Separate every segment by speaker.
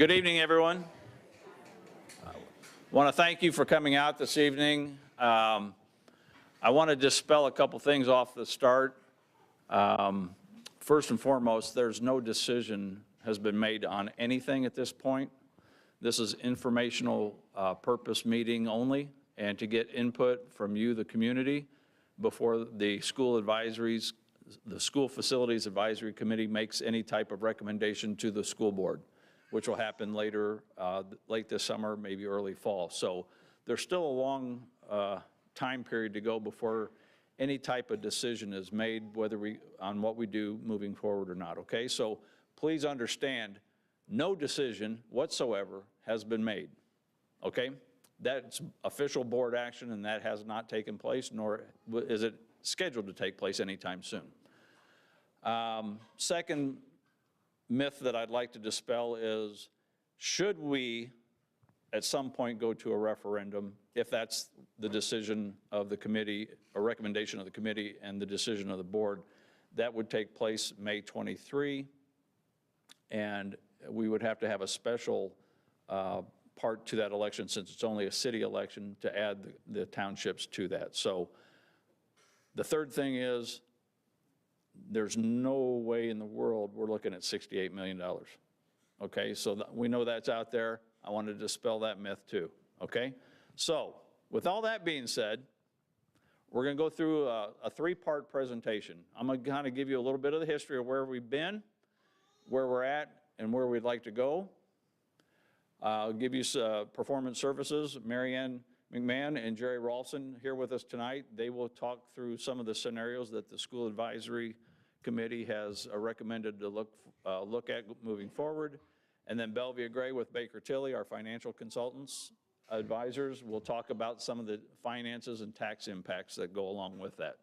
Speaker 1: Good evening, everyone. I want to thank you for coming out this evening. I want to dispel a couple things off the start. First and foremost, there's no decision has been made on anything at this point. This is informational purpose meeting only, and to get input from you, the community, before the school advisories, the School Facilities Advisory Committee makes any type of recommendation to the school board, which will happen later, late this summer, maybe early fall. So there's still a long time period to go before any type of decision is made, on what we do moving forward or not, okay? So please understand, no decision whatsoever has been made, okay? That's official board action, and that has not taken place, nor is it scheduled to take place anytime soon. Second myth that I'd like to dispel is, should we at some point go to a referendum if that's the decision of the committee, a recommendation of the committee and the decision of the board? That would take place May 23, and we would have to have a special part to that election, since it's only a city election, to add the townships to that. So the third thing is, there's no way in the world we're looking at $68 million. Okay, so we know that's out there. I wanted to dispel that myth too, okay? So with all that being said, we're gonna go through a three-part presentation. I'm gonna kind of give you a little bit of the history of where we've been, where we're at, and where we'd like to go. I'll give you performance services. Marianne McMahon and Jerry Rolfson here with us tonight. They will talk through some of the scenarios that the School Advisory Committee has recommended to look at moving forward. And then Belvia Gray with Baker Tilly, our financial consultants, advisors, will talk about some of the finances and tax impacts that go along with that.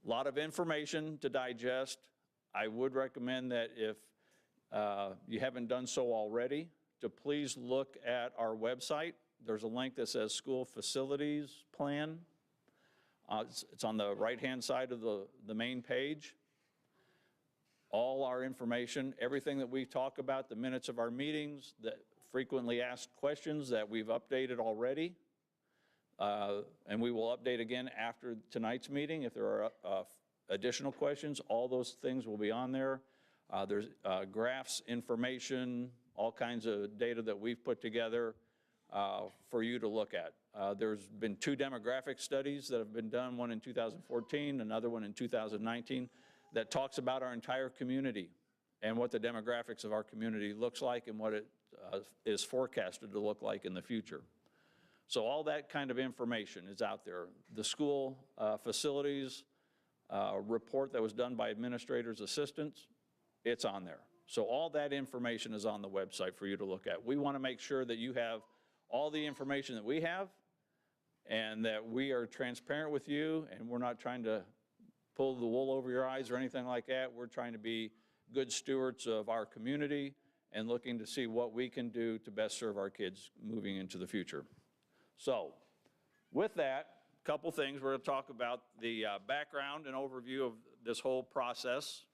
Speaker 1: A lot of information to digest. I would recommend that if you haven't done so already, to please look at our website. There's a link that says School Facilities Plan. It's on the right-hand side of the main page. All our information, everything that we talk about, the minutes of our meetings, the frequently asked questions that we've updated already, and we will update again after tonight's meeting if there are additional questions. All those things will be on there. There's graphs, information, all kinds of data that we've put together for you to look at. There's been 2 demographic studies that have been done, one in 2014, another one in 2019, that talks about our entire community and what the demographics of our community looks like and what it is forecasted to look like in the future. So all that kind of information is out there. The school facilities report that was done by administrators' assistants, it's on there. So all that information is on the website for you to look at. We want to make sure that you have all the information that we have, and that we are transparent with you, and we're not trying to pull the wool over your eyes or anything like that. We're trying to be good stewards of our community and looking to see what we can do to best serve our kids moving into the future. So with that, a couple things. We're going to talk about the background and overview of this whole process.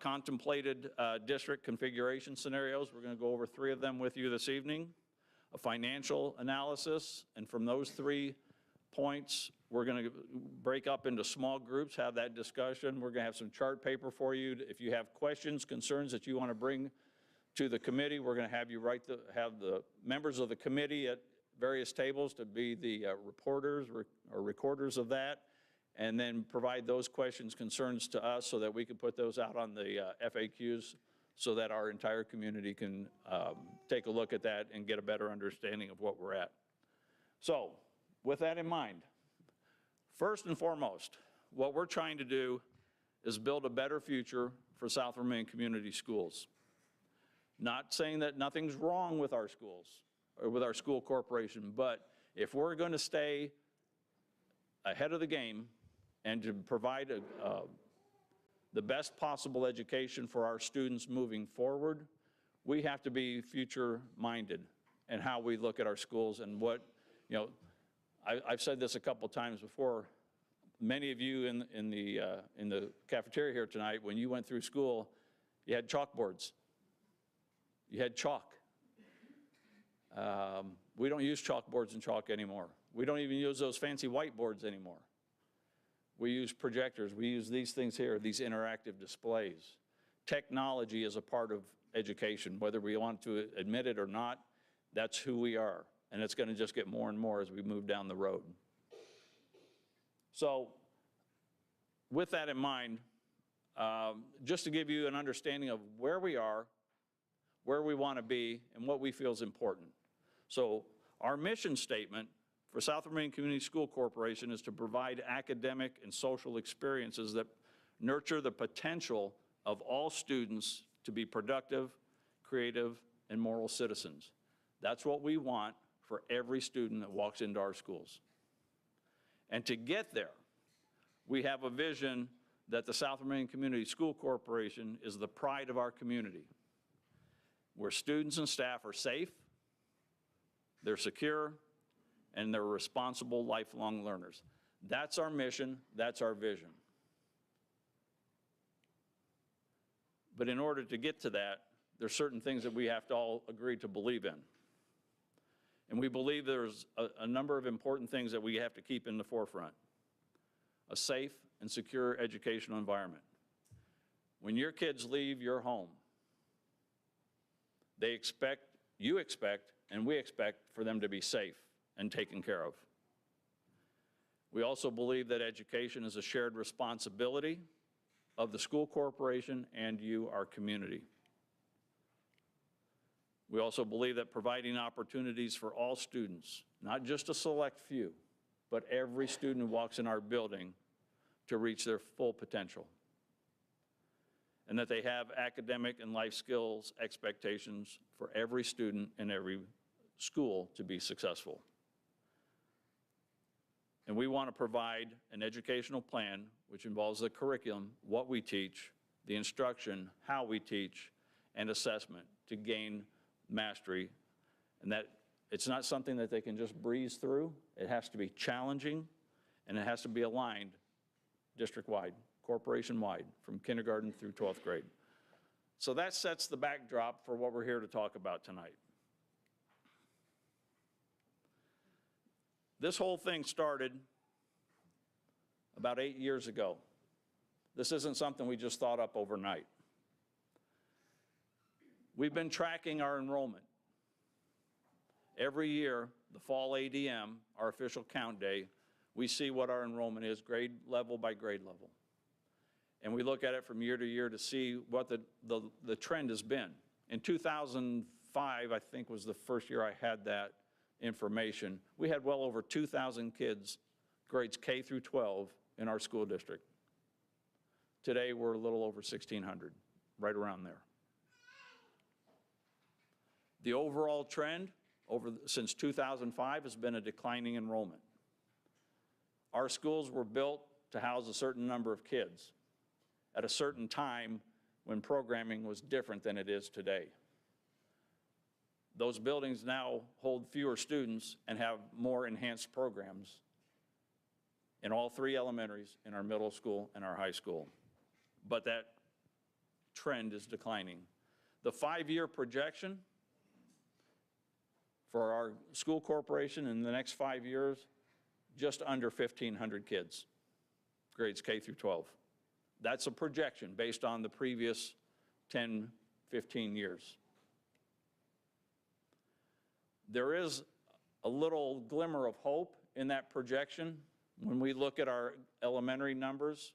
Speaker 1: Contemplated district configuration scenarios. We're going to go over 3 of them with you this evening. A financial analysis, and from those 3 points, we're going to break up into small groups, have that discussion. We're going to have some chart paper for you. If you have questions, concerns that you want to bring to the committee, we're going to have you have the members of the committee at various tables to be the reporters or recorders of that, and then provide those questions, concerns to us so that we can put those out on the FAQs so that our entire community can take a look at that and get a better understanding of what we're at. So with that in mind, first and foremost, what we're trying to do is build a better future for South Vermillion Community Schools. Not saying that nothing's wrong with our schools or with our school corporation, but if we're going to stay ahead of the game and to provide the best possible education for our students moving forward, we have to be future-minded in how we look at our schools and what, I've said this a couple times before. Many of you in the cafeteria here tonight, when you went through school, you had chalkboards. You had chalk. We don't use chalkboards and chalk anymore. We don't even use those fancy whiteboards anymore. We use projectors. We use these things here, these interactive displays. Technology is a part of education, whether we want to admit it or not. That's who we are, and it's going to just get more and more as we move down the road. So with that in mind, just to give you an understanding of where we are, where we want to be, and what we feel is important. So our mission statement for South Vermillion Community School Corporation is to provide academic and social experiences that nurture the potential of all students to be productive, creative, and moral citizens. That's what we want for every student that walks into our schools. And to get there, we have a vision that the South Vermillion Community School Corporation is the pride of our community, where students and staff are safe, they're secure, and they're responsible lifelong learners. That's our mission, that's our vision. But in order to get to that, there's certain things that we have to all agree to believe in. And we believe there's a number of important things that we have to keep in the forefront. A safe and secure educational environment. When your kids leave your home, you expect, and we expect for them to be safe and taken care of. We also believe that education is a shared responsibility of the school corporation and you, our community. We also believe that providing opportunities for all students, not just a select few, but every student who walks in our building to reach their full potential. And that they have academic and life skills expectations for every student in every school to be successful. And we want to provide an educational plan which involves the curriculum, what we teach, the instruction, how we teach, and assessment to gain mastery. And that it's not something that they can just breeze through. It has to be challenging, and it has to be aligned district-wide, corporation-wide, from kindergarten through 12th grade. So that sets the backdrop for what we're here to talk about tonight. This whole thing started about 8 years ago. This isn't something we just thought up overnight. We've been tracking our enrollment. Every year, the fall ADM, our official count day, we see what our enrollment is, grade level by grade level. And we look at it from year to year to see what the trend has been. In 2005, I think was the first year I had that information, we had well over 2,000 kids, grades K through 12, in our school district. Today, we're a little over 1,600, right around there. The overall trend since 2005 has been a declining enrollment. Our schools were built to house a certain number of kids at a certain time when programming was different than it is today. Those buildings now hold fewer students and have more enhanced programs in all three elementaries, in our middle school and our high school. But that trend is declining. The 5-year projection for our school corporation in the next 5 years, just under 1,500 kids, grades K through 12. That's a projection based on the previous 10, 15 years. There is a little glimmer of hope in that projection when we look at our elementary numbers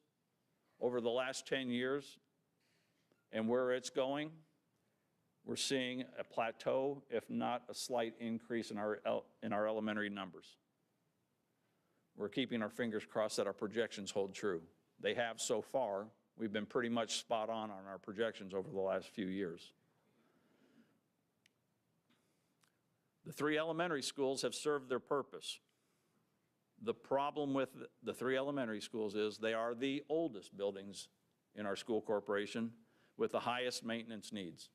Speaker 1: over the last 10 years and where it's going. We're seeing a plateau, if not a slight increase in our elementary numbers. We're keeping our fingers crossed that our projections hold true. They have so far. We've been pretty much spot on our projections over the last few years. The 3 elementary schools have served their purpose. The problem with the 3 elementary schools is they are the oldest buildings in our school corporation with the highest maintenance needs.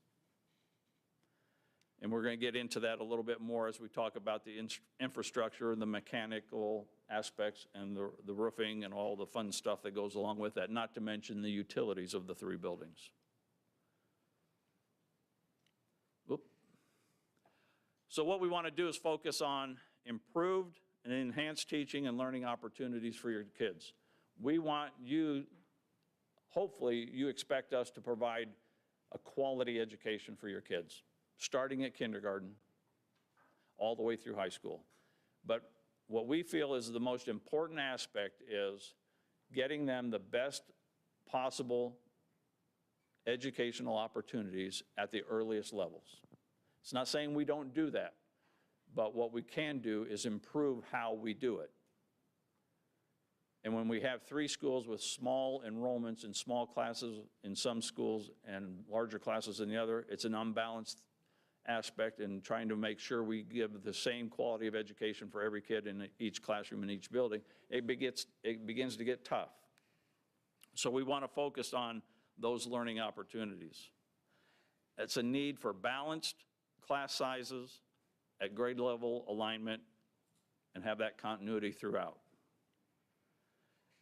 Speaker 1: And we're going to get into that a little bit more as we talk about the infrastructure, the mechanical aspects, and the roofing and all the fun stuff that goes along with that, not to mention the utilities of the 3 buildings. Oop. So what we want to do is focus on improved and enhanced teaching and learning opportunities for your kids. We want you, hopefully you expect us to provide a quality education for your kids, starting at kindergarten, all the way through high school. But what we feel is the most important aspect is getting them the best possible educational opportunities at the earliest levels. It's not saying we don't do that, but what we can do is improve how we do it. And when we have 3 schools with small enrollments and small classes in some schools and larger classes in the other, it's an unbalanced aspect in trying to make sure we give the same quality of education for every kid in each classroom in each building. It begins to get tough. So we want to focus on those learning opportunities. It's a need for balanced class sizes at grade level alignment and have that continuity throughout.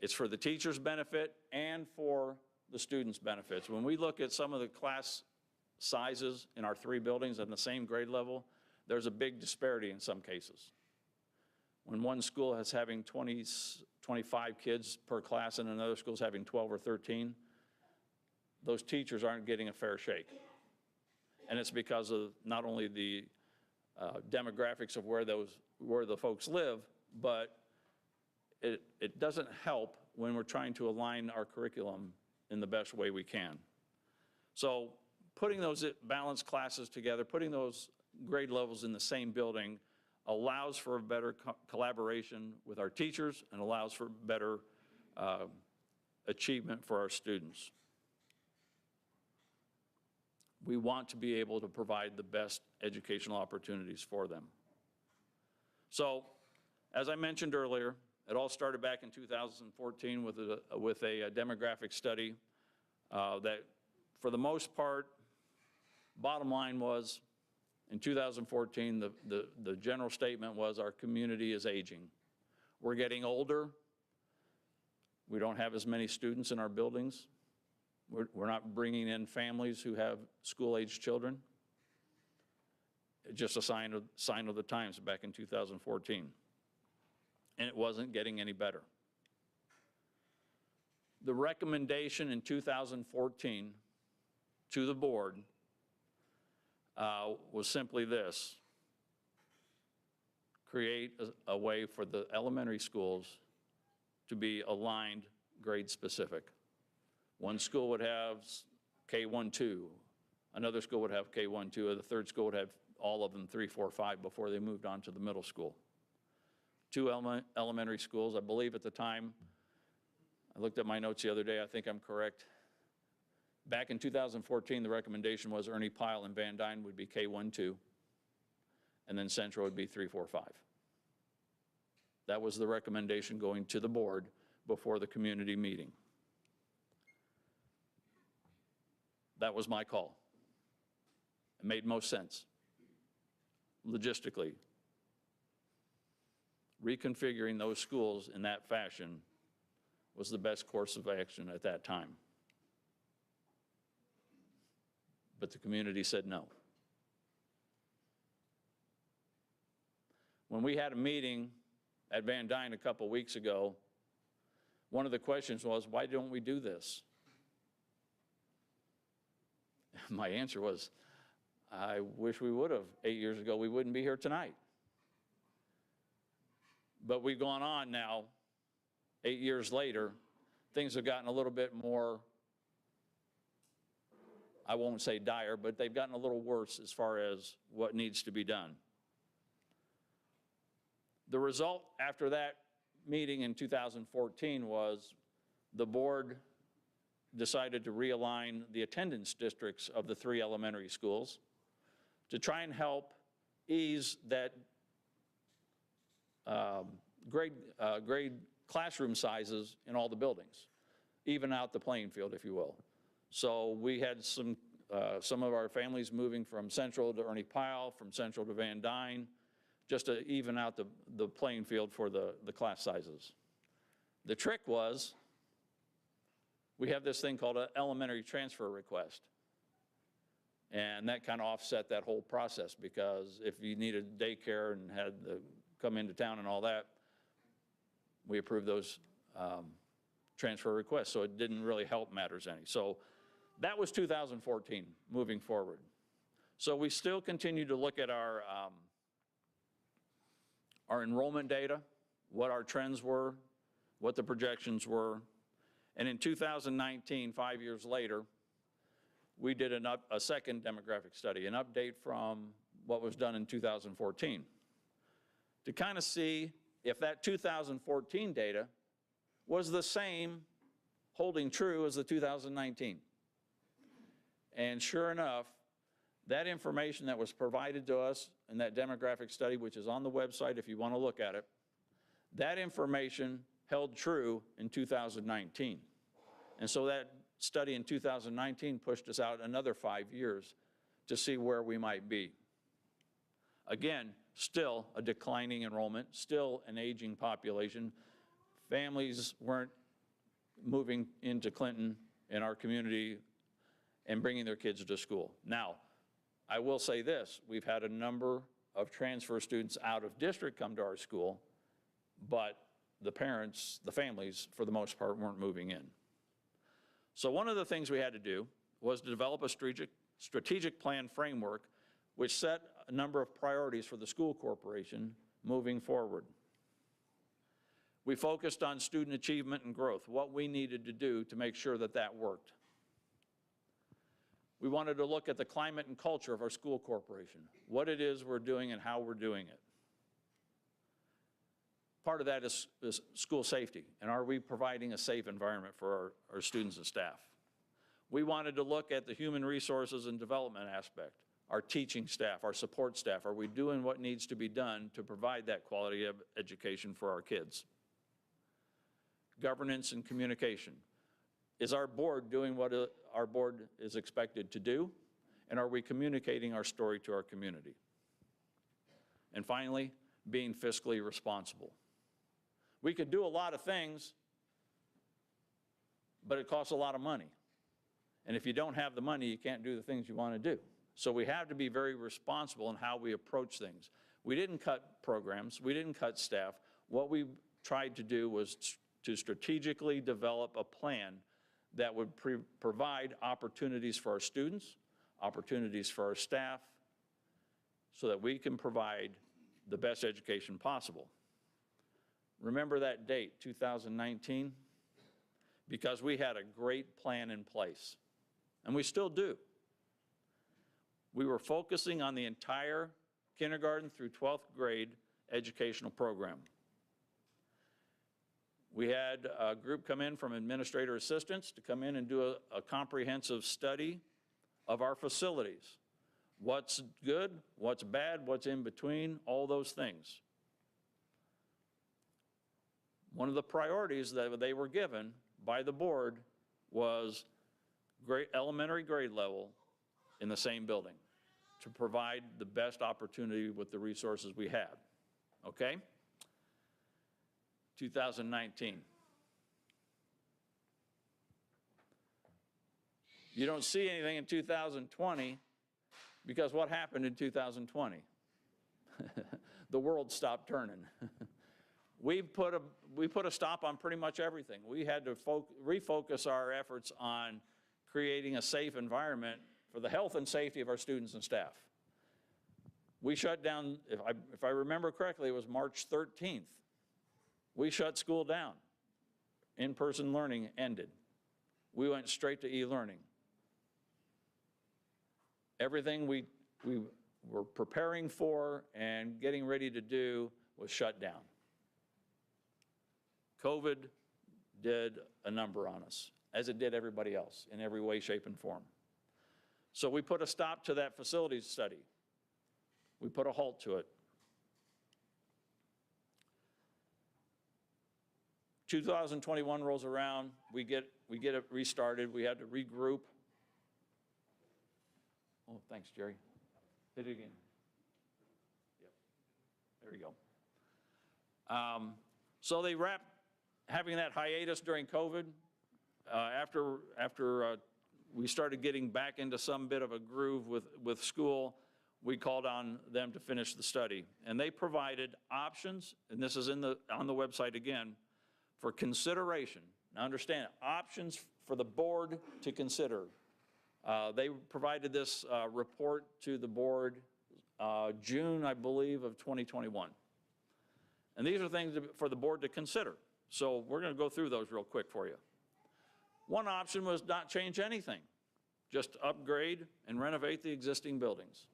Speaker 1: It's for the teacher's benefit and for the students' benefits. When we look at some of the class sizes in our 3 buildings on the same grade level, there's a big disparity in some cases. When one school is having 25 kids per class and another school is having 12 or 13, those teachers aren't getting a fair shake. And it's because of not only the demographics of where the folks live, but it doesn't help when we're trying to align our curriculum in the best way we can. So putting those balanced classes together, putting those grade levels in the same building allows for a better collaboration with our teachers and allows for better achievement for our students. We want to be able to provide the best educational opportunities for them. So, as I mentioned earlier, it all started back in 2014 with a demographic study that, for the most part, bottom line was, in 2014, the general statement was our community is aging. We're getting older. We don't have as many students in our buildings. We're not bringing in families who have school-aged children. It's just a sign of the times back in 2014. And it wasn't getting any better. The recommendation in 2014 to the board was simply this: create a way for the elementary schools to be aligned grade specific. One school would have K-1-2, another school would have K-1-2, or the third school would have all of them 3, 4, 5 before they moved on to the middle school. 2 elementary schools, I believe at the time, I looked at my notes the other day, I think I'm correct. Back in 2014, the recommendation was Ernie Pyle and Van Dyne would be K-1-2, and then Central would be 3, 4, 5. That was the recommendation going to the board before the community meeting. That was my call. It made most sense, logistically. Reconfiguring those schools in that fashion was the best course of action at that time. But the community said no. When we had a meeting at Van Dyne a couple weeks ago, one of the questions was, why don't we do this? My answer was, I wish we would have. 8 years ago, we wouldn't be here tonight. But we've gone on now, 8 years later, things have gotten a little bit more, I won't say dire, but they've gotten a little worse as far as what needs to be done. The result after that meeting in 2014 was the board decided to realign the attendance districts of the 3 elementary schools to try and help ease that grade classroom sizes in all the buildings, even out the playing field, if you will. So we had some of our families moving from Central to Ernie Pyle, from Central to Van Dyne, just to even out the playing field for the class sizes. The trick was, we have this thing called an elementary transfer request. And that kind of offset that whole process, because if you needed daycare and had to come into town and all that, we approved those transfer requests. So it didn't really help matters any. So that was 2014, moving forward. So we still continue to look at our enrollment data, what our trends were, what the projections were. And in 2019, 5 years later, we did a second demographic study, an update from what was done in 2014, to kind of see if that 2014 data was the same, holding true as the 2019. And sure enough, that information that was provided to us in that demographic study, which is on the website if you want to look at it, that information held true in 2019. And so that study in 2019 pushed us out another 5 years to see where we might be. Again, still a declining enrollment, still an aging population. Families weren't moving into Clinton in our community and bringing their kids to school. Now, I will say this, we've had a number of transfer students out of district come to our school, but the parents, the families, for the most part, weren't moving in. So one of the things we had to do was to develop a strategic plan framework which set a number of priorities for the school corporation moving forward. We focused on student achievement and growth, what we needed to do to make sure that that worked. We wanted to look at the climate and culture of our school corporation, what it is we're doing and how we're doing it. Part of that is school safety, and are we providing a safe environment for our students and staff? We wanted to look at the human resources and development aspect, our teaching staff, our support staff. Are we doing what needs to be done to provide that quality of education for our kids? Governance and communication. Is our board doing what our board is expected to do? And are we communicating our story to our community? And finally, being fiscally responsible. We could do a lot of things, but it costs a lot of money. And if you don't have the money, you can't do the things you want to do. So we have to be very responsible in how we approach things. We didn't cut programs, we didn't cut staff. What we tried to do was to strategically develop a plan that would provide opportunities for our students, opportunities for our staff, so that we can provide the best education possible. Remember that date, 2019? Because we had a great plan in place, and we still do. We were focusing on the entire kindergarten through 12th grade educational program. We had a group come in from administrator assistants to come in and do a comprehensive study of our facilities. What's good, what's bad, what's in between, all those things. One of the priorities that they were given by the board was elementary grade level in the same building to provide the best opportunity with the resources we had, okay? 2019. You don't see anything in 2020 because what happened in 2020? The world stopped turning. We put a stop on pretty much everything. We had to refocus our efforts on creating a safe environment for the health and safety of our students and staff. We shut down, if I remember correctly, it was March 13th. We shut school down. In-person learning ended. We went straight to e-learning. Everything we were preparing for and getting ready to do was shut down. COVID did a number on us, as it did everybody else, in every way, shape, and form. So we put a stop to that facilities study. We put a halt to it. 2021 rolls around, we get it restarted, we had to regroup. Oh, thanks, Jerry. Hit it again. Yep, there you go. So they wrapped having that hiatus during COVID. After we started getting back into some bit of a groove with school, we called on them to finish the study. And they provided options, and this is on the website again, for consideration. Now understand, options for the board to consider. They provided this report to the board June, I believe, of 2021. And these are things for the board to consider. So we're going to go through those real quick for you. One option was not change anything, just upgrade and renovate the existing buildings.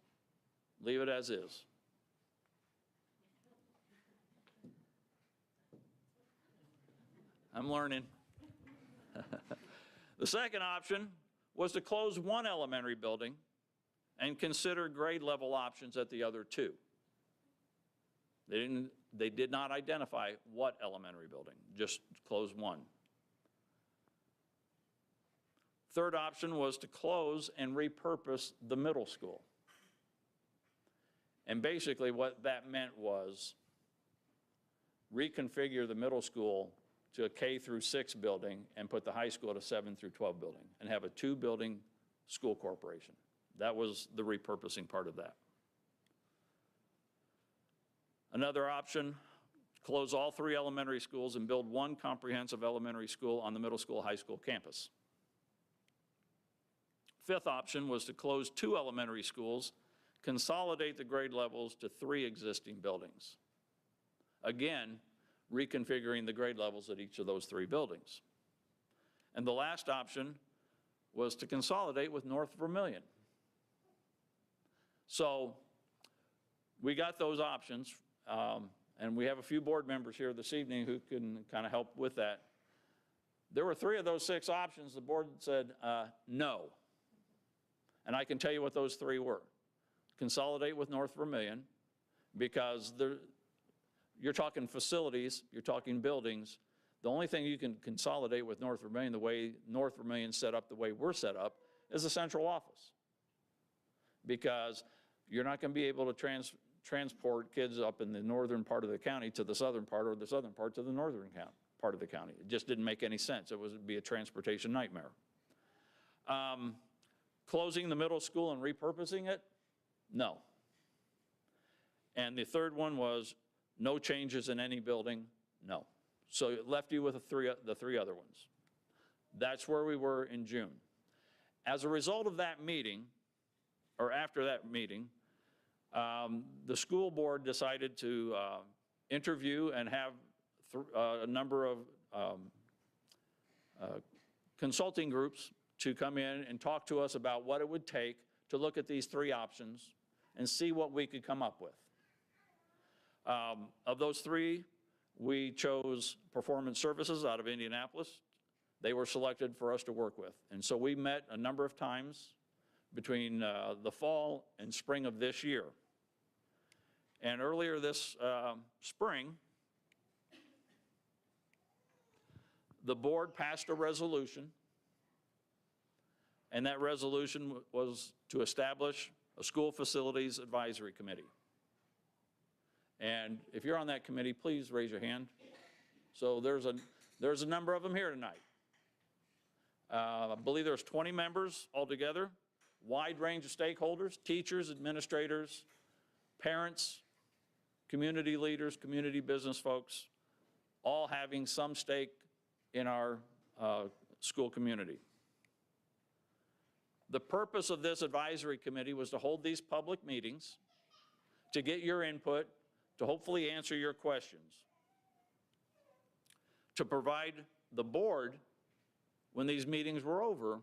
Speaker 1: Leave it as is. I'm learning. The second option was to close one elementary building and consider grade level options at the other two. They did not identify what elementary building, just close one. Third option was to close and repurpose the middle school. And basically what that meant was reconfigure the middle school to a K through 6 building and put the high school to 7 through 12 building and have a 2-building school corporation. That was the repurposing part of that. Another option, close all 3 elementary schools and build one comprehensive elementary school on the middle school, high school campus. Fifth option was to close 2 elementary schools, consolidate the grade levels to 3 existing buildings. Again, reconfiguring the grade levels at each of those 3 buildings. And the last option was to consolidate with North Vermillion. So we got those options, and we have a few board members here this evening who can kind of help with that. There were 3 of those 6 options. The board said no. And I can tell you what those 3 were. Consolidate with North Vermillion, because you're talking facilities, you're talking buildings. The only thing you can consolidate with North Vermillion, the way North Vermillion set up, the way we're set up, is the central office. Because you're not going to be able to transport kids up in the northern part of the county to the southern part, or the southern part to the northern part of the county. It just didn't make any sense. It would be a transportation nightmare. Closing the middle school and repurposing it? No. And the third one was no changes in any building? No. So it left you with the 3 other ones. That's where we were in June. As a result of that meeting, or after that meeting, the school board decided to interview and have a number of consulting groups to come in and talk to us about what it would take to look at these 3 options and see what we could come up with. Of those 3, we chose Performance Services out of Indianapolis. They were selected for us to work with. And so we met a number of times between the fall and spring of this year. And earlier this spring, the board passed a resolution, and that resolution was to establish a school facilities advisory committee. And if you're on that committee, please raise your hand. So there's a number of them here tonight. I believe there's 20 members altogether, wide range of stakeholders, teachers, administrators, parents, community leaders, community business folks, all having some stake in our school community. The purpose of this advisory committee was to hold these public meetings, to get your input, to hopefully answer your questions, to provide the board, when these meetings were over,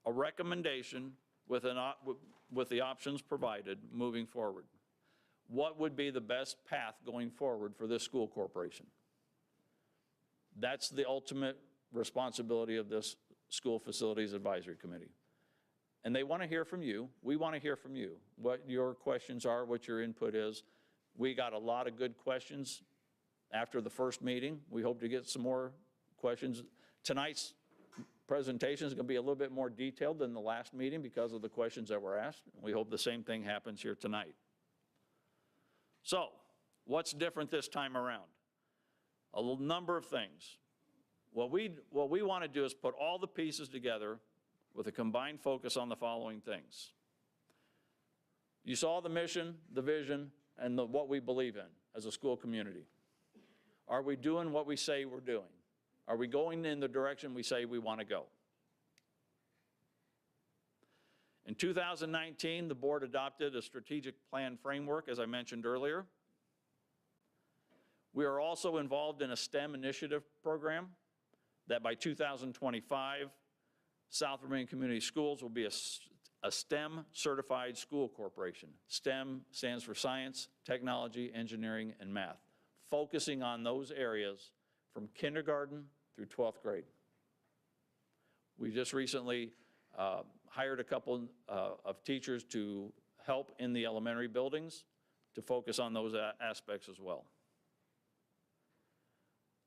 Speaker 1: a recommendation with the options provided moving forward. What would be the best path going forward for this school corporation? That's the ultimate responsibility of this School Facilities Advisory Committee. And they want to hear from you. We want to hear from you, what your questions are, what your input is. We got a lot of good questions after the first meeting. We hope to get some more questions. Tonight's presentation is going to be a little bit more detailed than the last meeting because of the questions that were asked. We hope the same thing happens here tonight. So, what's different this time around? A number of things. What we want to do is put all the pieces together, with a combined focus on the following things. You saw the mission, the vision, and what we believe in as a school community. Are we doing what we say we're doing? Are we going in the direction we say we want to go? In 2019, the board adopted a strategic plan framework, as I mentioned earlier. We are also involved in a STEM initiative program that by 2025, South Vermillion Community Schools will be a STEM certified school corporation. STEM stands for science, technology, engineering, and math, focusing on those areas from kindergarten through 12th grade. We just recently hired a couple of teachers to help in the elementary buildings to focus on those aspects as well.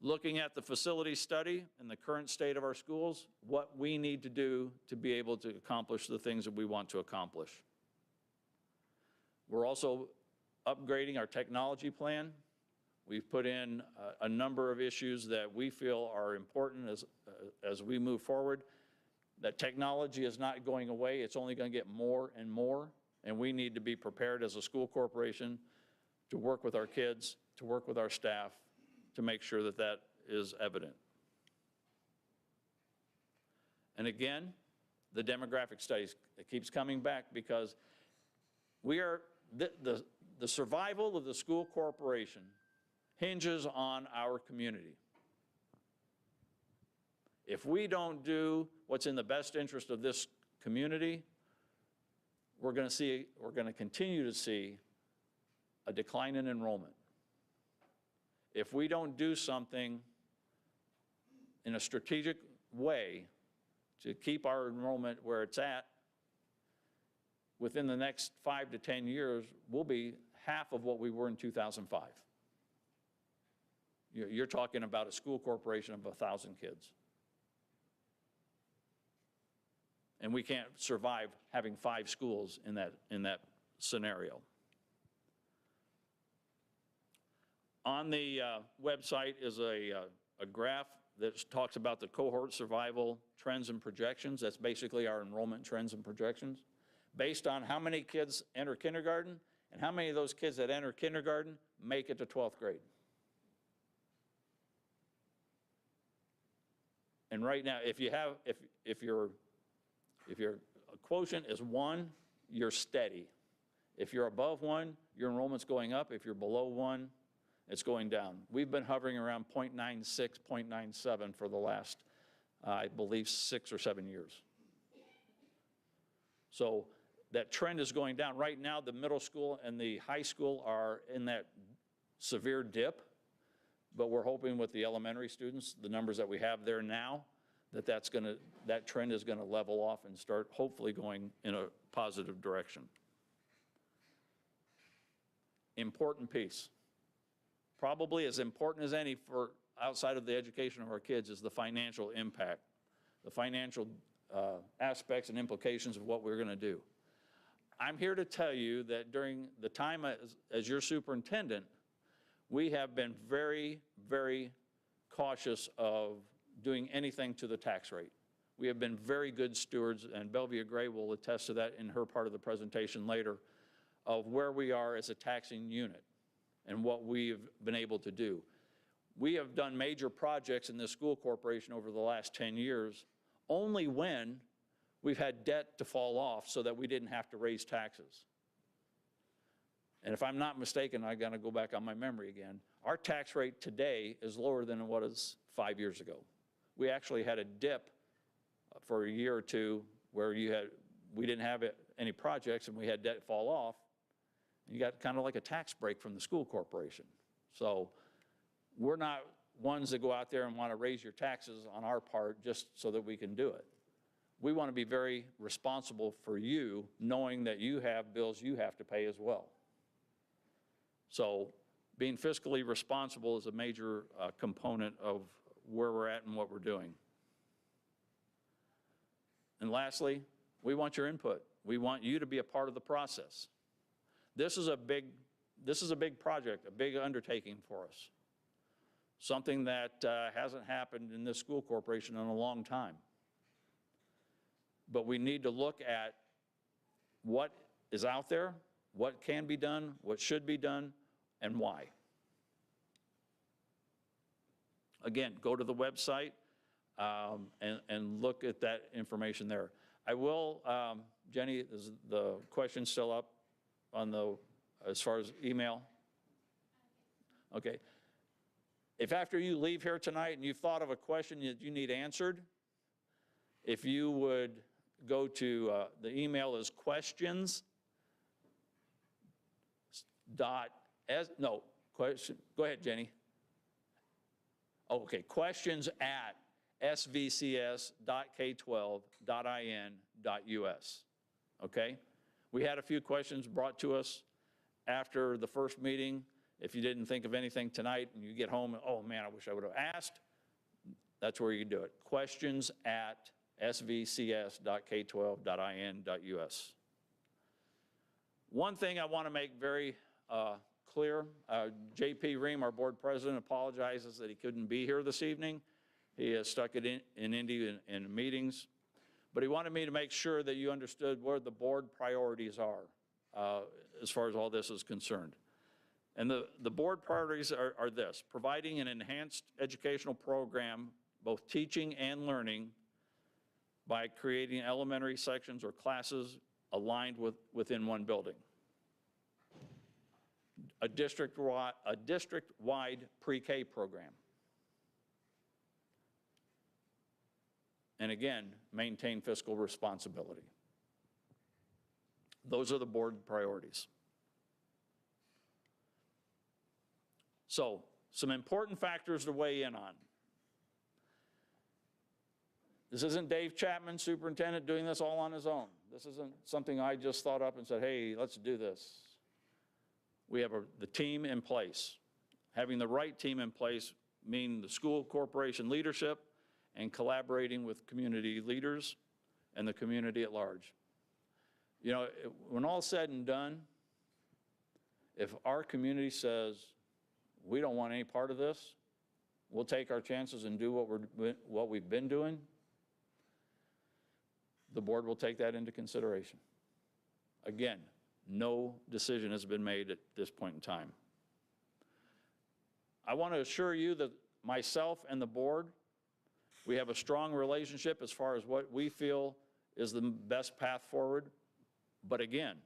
Speaker 1: Looking at the facility study and the current state of our schools, what we need to do to be able to accomplish the things that we want to accomplish. We're also upgrading our technology plan. We've put in a number of issues that we feel are important as we move forward. That technology is not going away, it's only going to get more and more, and we need to be prepared as a school corporation to work with our kids, to work with our staff, to make sure that that is evident. And again, the demographic studies, it keeps coming back because we are, the survival of the school corporation hinges on our community. If we don't do what's in the best interest of this community, we're going to continue to see a decline in enrollment. If we don't do something in a strategic way to keep our enrollment where it's at, within the next 5 to 10 years, we'll be half of what we were in 2005. You're talking about a school corporation of 1,000 kids. And we can't survive having 5 schools in that scenario. On the website is a graph that talks about the cohort survival trends and projections. That's basically our enrollment trends and projections, based on how many kids enter kindergarten and how many of those kids that enter kindergarten make it to 12th grade. And right now, if your quotient is 1, you're steady. If you're above 1, your enrollment's going up. If you're below 1, it's going down. We've been hovering around 0.96, 0.97 for the last, I believe, 6 or 7 years. So that trend is going down. Right now, the middle school and the high school are in that severe dip, but we're hoping with the elementary students, the numbers that we have there now, that trend is going to level off and start hopefully going in a positive direction. Important piece. Probably as important as any for outside of the education of our kids is the financial impact, the financial aspects and implications of what we're going to do. I'm here to tell you that during the time as your superintendent, we have been very, very cautious of doing anything to the tax rate. We have been very good stewards, and Belvia Gray will attest to that in her part of the presentation later, of where we are as a taxing unit and what we've been able to do. We have done major projects in this school corporation over the last 10 years only when we've had debt to fall off so that we didn't have to raise taxes. And if I'm not mistaken, I gotta go back on my memory again, our tax rate today is lower than it was 5 years ago. We actually had a dip for a year or two where we didn't have any projects and we had debt fall off. You got kind of like a tax break from the school corporation. So we're not ones that go out there and want to raise your taxes on our part just so that we can do it. We want to be very responsible for you, knowing that you have bills you have to pay as well. So being fiscally responsible is a major component of where we're at and what we're doing. And lastly, we want your input. We want you to be a part of the process. This is a big project, a big undertaking for us. Something that hasn't happened in this school corporation in a long time. but we need to look at what is out there, what can be done, what should be done, and why. Again, go to the website and look at that information there. I will, Jenny, is the question still up on the, as far as email? Okay. If after you leave here tonight and you've thought of a question that you need answered, if you would go to, the email is questions dot, no, question, go ahead, Jenny. Oh, okay, questions at svcs.k12.in.us, okay? We had a few questions brought to us after the first meeting. If you didn't think of anything tonight and you get home, and, oh man, I wish I would have asked, that's where you do it. Questions at svcs.k12.in.us. One thing I want to make very clear, J.P. Ream, our board president, apologizes that he couldn't be here this evening. He is stuck in Indy in meetings, but he wanted me to make sure that you understood where the board priorities are as far as all this is concerned. And the board priorities are this: providing an enhanced educational program, both teaching and learning, by creating elementary sections or classes aligned within one building. A district-wide pre-K program. And again, maintain fiscal responsibility. Those are the board priorities. So, some important factors to weigh in on. This isn't Dave Chapman, superintendent, doing this all on his own. This isn't something I just thought up and said, hey, let's do this. We have the team in place. Having the right team in place means the school corporation leadership and collaborating with community leaders and the community at large. You know, when all's said and done, if our community says, we don't want any part of this, we'll take our chances and do what we've been doing, the board will take that into consideration. Again, no decision has been made at this point in time. I want to assure you that myself and the board, we have a strong relationship as far as what we feel is the best path forward. But again,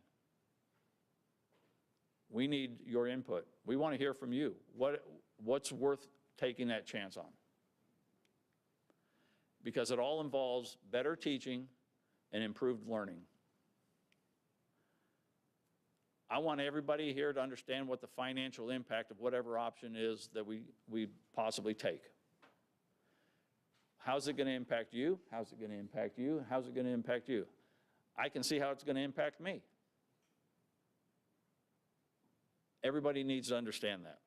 Speaker 1: we need your input. We want to hear from you. What's worth taking that chance on? Because it all involves better teaching and improved learning. I want everybody here to understand what the financial impact of whatever option is that we possibly take. How's it going to impact you? How's it going to impact you? How's it going to impact you? I can see how it's going to impact me. Everybody needs to understand that.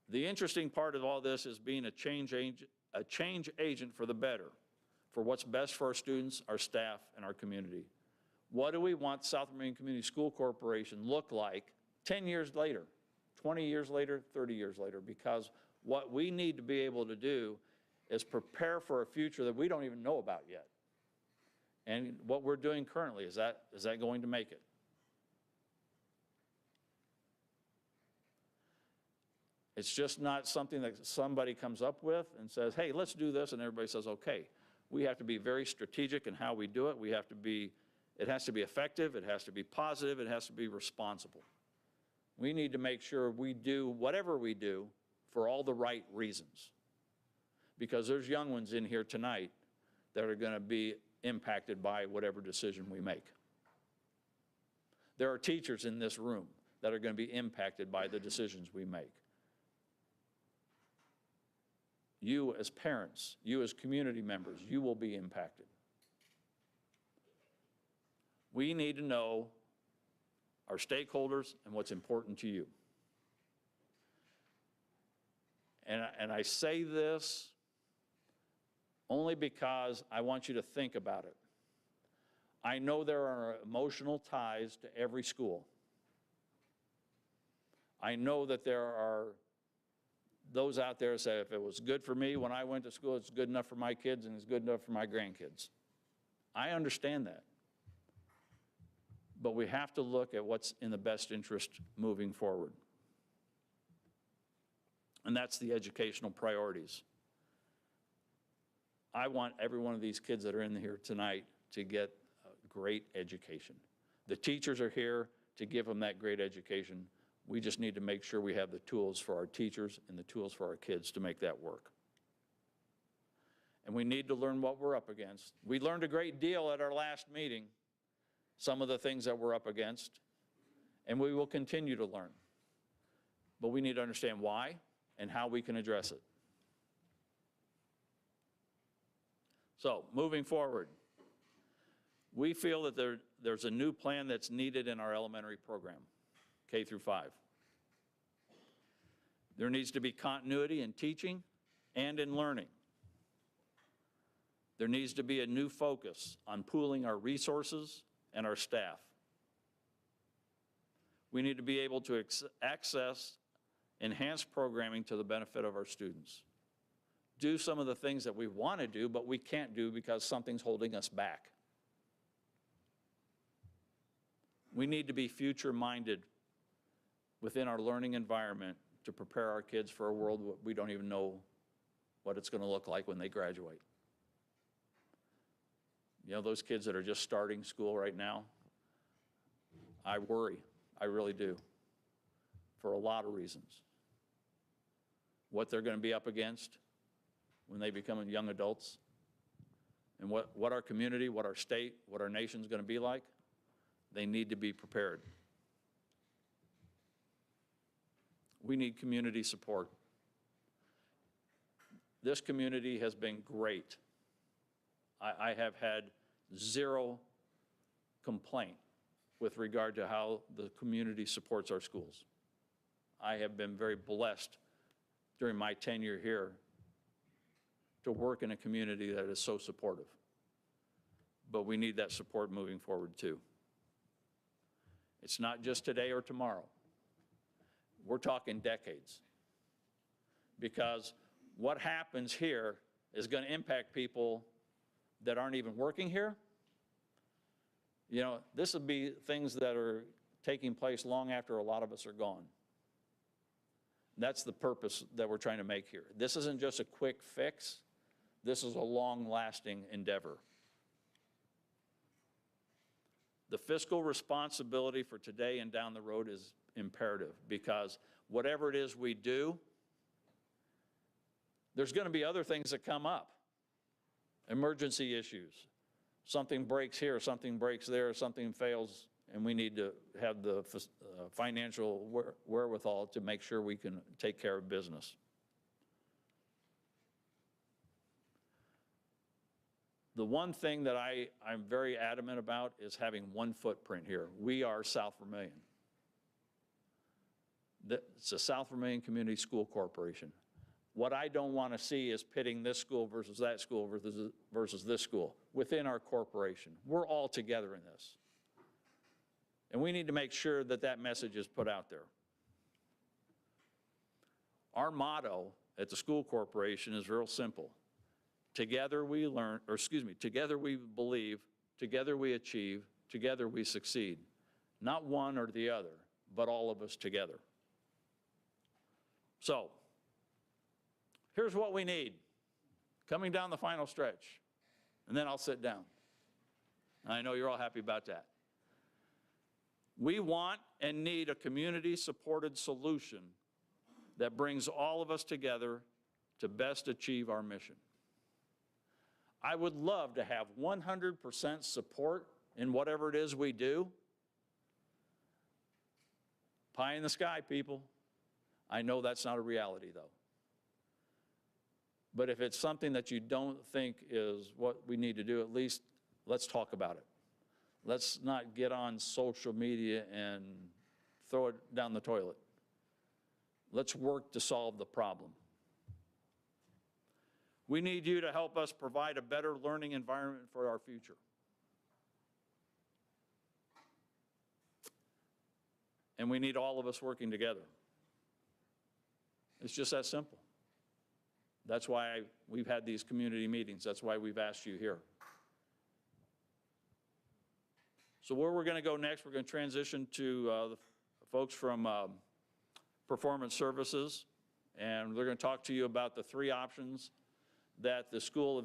Speaker 1: The interesting part of all this is being a change agent for the better, for what's best for our students, our staff, and our community. What do we want South Vermillion Community School Corporation look like 10 years later, 20 years later, 30 years later? Because what we need to be able to do is prepare for a future that we don't even know about yet. And what we're doing currently, is that going to make it? It's just not something that somebody comes up with and says, hey, let's do this, and everybody says, okay. We have to be very strategic in how we do it. It has to be effective, it has to be positive, it has to be responsible. We need to make sure we do whatever we do for all the right reasons. Because there's young ones in here tonight that are going to be impacted by whatever decision we make. There are teachers in this room that are going to be impacted by the decisions we make. You as parents, you as community members, you will be impacted. We need to know our stakeholders and what's important to you. And I say this only because I want you to think about it. I know there are emotional ties to every school. I know that there are those out there say, if it was good for me when I went to school, it's good enough for my kids and it's good enough for my grandkids. I understand that. But we have to look at what's in the best interest moving forward. And that's the educational priorities. I want every one of these kids that are in here tonight to get a great education. The teachers are here to give them that great education. We just need to make sure we have the tools for our teachers and the tools for our kids to make that work. And we need to learn what we're up against. We learned a great deal at our last meeting, some of the things that we're up against, and we will continue to learn. But we need to understand why and how we can address it. So, moving forward, we feel that there's a new plan that's needed in our elementary program, K through 5. There needs to be continuity in teaching and in learning. There needs to be a new focus on pooling our resources and our staff. We need to be able to access enhanced programming to the benefit of our students. Do some of the things that we want to do, but we can't do because something's holding us back. We need to be future-minded within our learning environment to prepare our kids for a world we don't even know what it's going to look like when they graduate. You know, those kids that are just starting school right now, I worry, I really do, for a lot of reasons. What they're going to be up against when they become young adults, and what our community, what our state, what our nation is going to be like, they need to be prepared. We need community support. This community has been great. I have had zero complaint with regard to how the community supports our schools. I have been very blessed during my tenure here to work in a community that is so supportive. But we need that support moving forward too. It's not just today or tomorrow. We're talking decades. Because what happens here is going to impact people that aren't even working here. You know, this would be things that are taking place long after a lot of us are gone. That's the purpose that we're trying to make here. This isn't just a quick fix. This is a long-lasting endeavor. The fiscal responsibility for today and down the road is imperative because whatever it is we do, there's going to be other things that come up. Emergency issues. Something breaks here, something breaks there, something fails, and we need to have the financial wherewithal to make sure we can take care of business. The one thing that I'm very adamant about is having one footprint here. We are South Vermillion. It's a South Vermillion Community School Corporation. What I don't want to see is pitting this school versus that school versus this school within our corporation. We're all together in this. And we need to make sure that that message is put out there. Our motto at the school corporation is real simple. Together we learn, together we believe, together we achieve, together we succeed. Not one or the other, but all of us together. So, here's what we need, coming down the final stretch, and then I'll sit down. I know you're all happy about that. We want and need a community-supported solution that brings all of us together to best achieve our mission. I would love to have 100% support in whatever it is we do. Pie in the sky, people. I know that's not a reality, though. But if it's something that you don't think is what we need to do, at least let's talk about it. Let's not get on social media and throw it down the toilet. Let's work to solve the problem. We need you to help us provide a better learning environment for our future. And we need all of us working together. It's just that simple. That's why we've had these community meetings. That's why we've asked you here. So where we're going to go next, we're going to transition to the folks from Performance Services, and they're going to talk to you about the three options that the School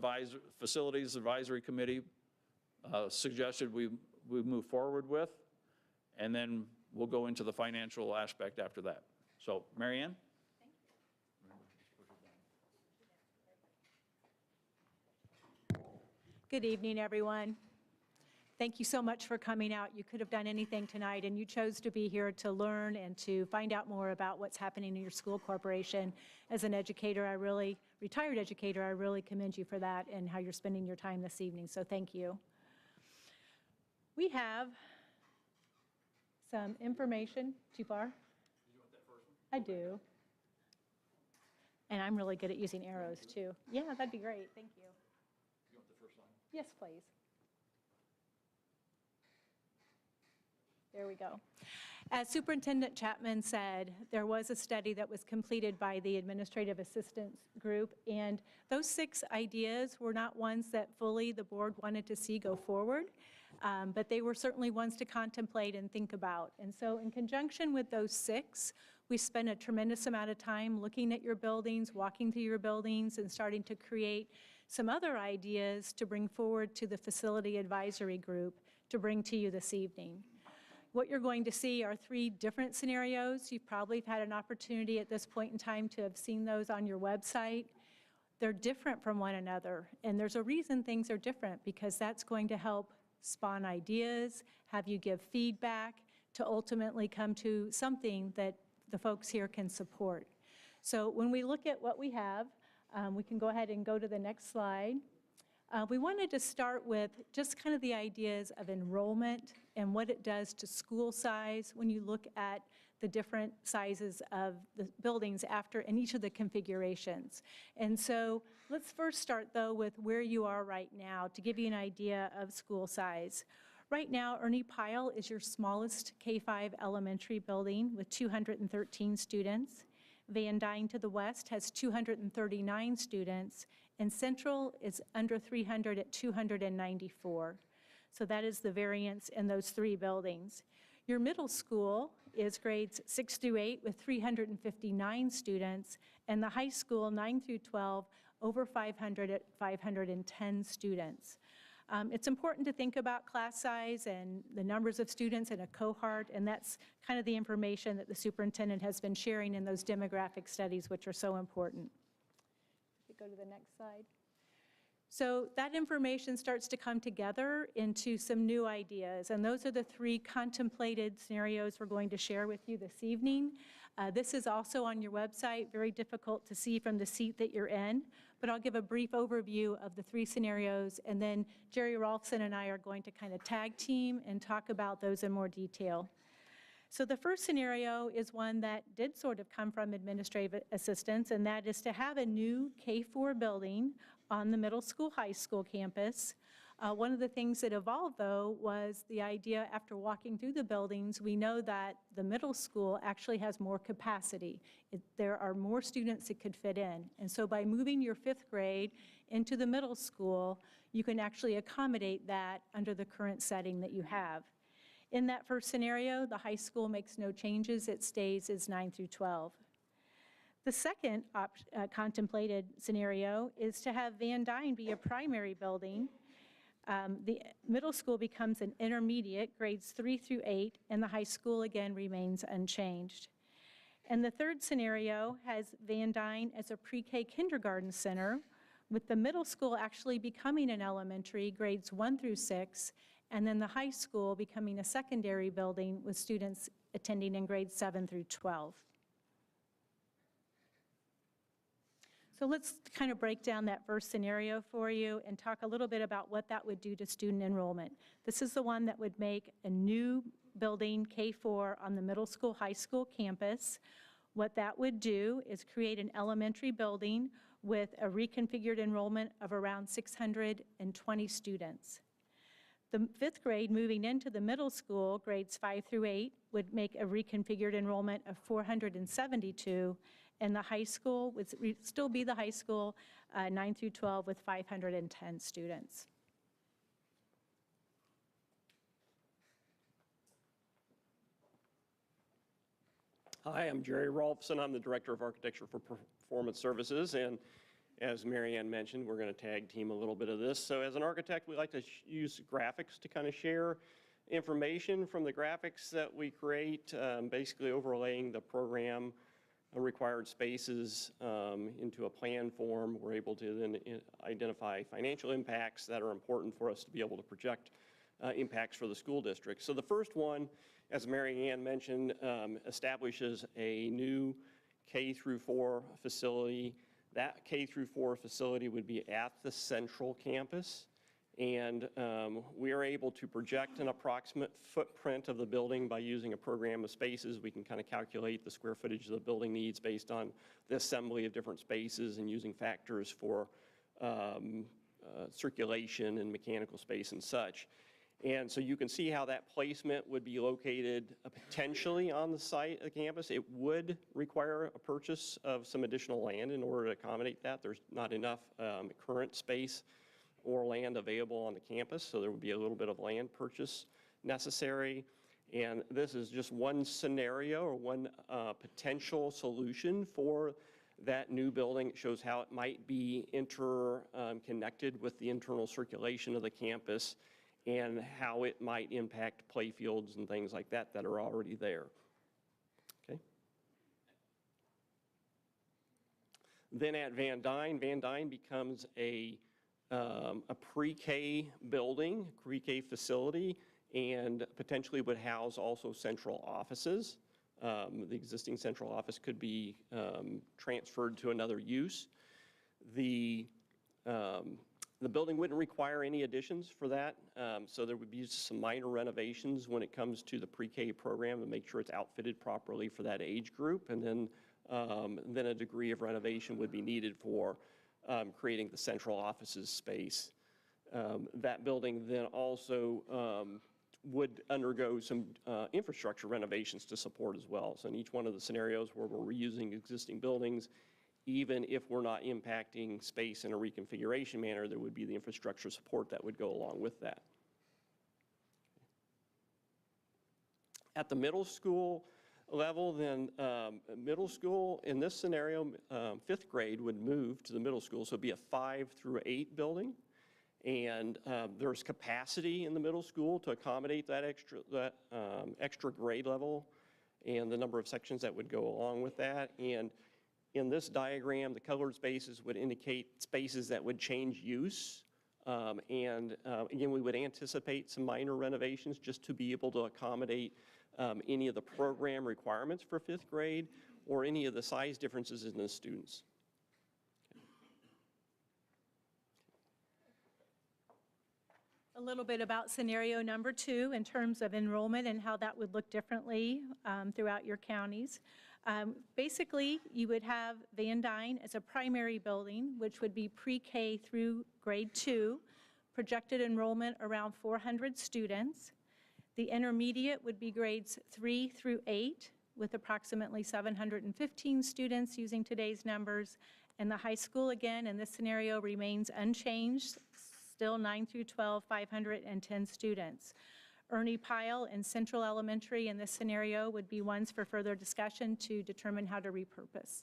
Speaker 1: Facilities Advisory Committee suggested we move forward with, and then we'll go into the financial aspect after that. So, Mary Ann?
Speaker 2: Good evening, everyone. Thank you so much for coming out. You could have done anything tonight, and you chose to be here to learn and to find out more about what's happening in your school corporation. As an educator, retired educator, I really commend you for that and how you're spending your time this evening, so thank you. We have some information. Too far? You want that first one? I do. And I'm really good at using arrows, too. Yeah, that'd be great. Thank you.
Speaker 1: You want the first line?
Speaker 2: Yes, please. There we go. As Superintendent Chapman said, there was a study that was completed by the Administrative Assistance Group, and those 6 ideas were not ones that fully the board wanted to see go forward, but they were certainly ones to contemplate and think about. And so in conjunction with those 6, we spent a tremendous amount of time looking at your buildings, walking through your buildings, and starting to create some other ideas to bring forward to the Facility Advisory Group to bring to you this evening. What you're going to see are 3 different scenarios. You've probably had an opportunity at this point in time to have seen those on your website. They're different from one another, and there's a reason things are different, because that's going to help spawn ideas, have you give feedback, to ultimately come to something that the folks here can support. So when we look at what we have, we can go ahead and go to the next slide. We wanted to start with just kind of the ideas of enrollment and what it does to school size when you look at the different sizes of the buildings after in each of the configurations. And so let's first start, though, with where you are right now to give you an idea of school size. Right now, Ernie Pyle is your smallest K-5 elementary building with 213 students. Van Dyne to the west has 239 students, and Central is under 300 at 294. So that is the variance in those 3 buildings. Your middle school is grades 6 through 8 with 359 students, and the high school 9 through 12 over 500 at 510 students. It's important to think about class size and the numbers of students in a cohort, and that's kind of the information that the superintendent has been sharing in those demographic studies, which are so important. If you go to the next slide. So that information starts to come together into some new ideas, and those are the 3 contemplated scenarios we're going to share with you this evening. This is also on your website, very difficult to see from the seat that you're in, but I'll give a brief overview of the 3 scenarios, and then Jerry Rolfson and I are going to kind of tag team and talk about those in more detail. So the first scenario is one that did sort of come from administrative assistance, and that is to have a new K-4 building on the middle school, high school campus. One of the things that evolved, though, was the idea after walking through the buildings, we know that the middle school actually has more capacity. There are more students it could fit in. And so by moving your 5th grade into the middle school, you can actually accommodate that under the current setting that you have. In that first scenario, the high school makes no changes. It stays as 9 through 12. The second contemplated scenario is to have Van Dyne be a primary building. The middle school becomes an intermediate, grades 3 through 8, and the high school again remains unchanged. And the third scenario has Van Dyne as a pre-K kindergarten center, with the middle school actually becoming an elementary, grades 1 through 6, and then the high school becoming a secondary building with students attending in grades 7 through 12. So let's kind of break down that first scenario for you and talk a little bit about what that would do to student enrollment. This is the one that would make a new building, K-4, on the middle school, high school campus. What that would do is create an elementary building with a reconfigured enrollment of around 620 students. The 5th grade moving into the middle school, grades 5 through 8, would make a reconfigured enrollment of 472, And the high school would still be the high school, 9 through 12, with 510 students.
Speaker 3: Hi, I'm Jerry Rolfson. I'm the Director of Architecture for Performance Services, and as Mary Ann mentioned, we're going to tag team a little bit of this. So as an architect, we like to use graphics to kind of share information from the graphics that we create, basically overlaying the program required spaces into a plan form. We're able to then identify financial impacts that are important for us to be able to project impacts for the school district. So the first one, as Mary Ann mentioned, establishes a new K through 4 facility. That K through 4 facility would be at the central campus. And we are able to project an approximate footprint of the building by using a program of spaces. We can kind of calculate the square footage the building needs based on the assembly of different spaces and using factors for circulation and mechanical space and such. And so you can see how that placement would be located potentially on the site of the campus. It would require a purchase of some additional land in order to accommodate that. There's not enough current space or land available on the campus, so there would be a little bit of land purchase necessary. And this is just one scenario or one potential solution for that new building. It shows how it might be interconnected with the internal circulation of the campus and how it might impact play fields and things like that that are already there. Okay. Then at Van Dyne becomes a pre-K building, pre-K facility, and potentially would house also central offices. The existing central office could be transferred to another use. The building wouldn't require any additions for that, so there would be some minor renovations when it comes to the pre-K program to make sure it's outfitted properly for that age group, and then a degree of renovation would be needed for creating the central offices space. That building then also would undergo some infrastructure renovations to support as well. So in each one of the scenarios where we're reusing existing buildings, even if we're not impacting space in a reconfiguration manner, there would be the infrastructure support that would go along with that. At the middle school level, then middle school, in this scenario, 5th grade would move to the middle school, so it'd be a 5 through 8 building. And there's capacity in the middle school to accommodate that extra grade level and the number of sections that would go along with that. And in this diagram, the colored spaces would indicate spaces that would change use. Again, we would anticipate some minor renovations just to be able to accommodate any of the program requirements for 5th grade or any of the size differences in the students.
Speaker 2: A little bit about scenario number 2 in terms of enrollment and how that would look differently throughout your counties. Basically, you would have Van Dyne as a primary building, which would be pre-K through grade 2, projected enrollment around 400 students. The intermediate would be grades 3 through 8, with approximately 715 students using today's numbers. And the high school, again, in this scenario remains unchanged, still 9 through 12, 510 students. Ernie Pyle and Central Elementary in this scenario would be ones for further discussion to determine how to repurpose.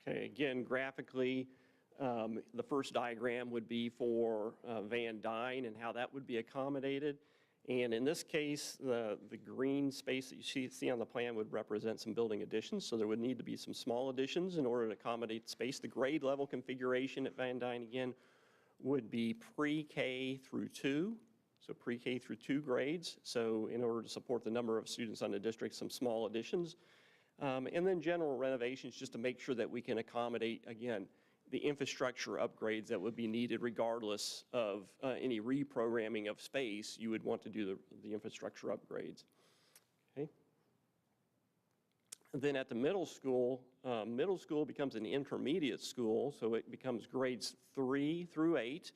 Speaker 3: Okay, again, graphically, the first diagram would be for Van Dyne and how that would be accommodated. And in this case, the green space that you see on the plan would represent some building additions, so there would need to be some small additions in order to accommodate space. The grade level configuration at Van Dyne, again, would be pre-K through 2, so pre-K through 2 grades. So in order to support the number of students on the district, some small additions. And then general renovations just to make sure that we can accommodate, again, the infrastructure upgrades that would be needed regardless of any reprogramming of space. You would want to do the infrastructure upgrades. Okay. And then at the middle school becomes an intermediate school, so it becomes grades 3 through 8.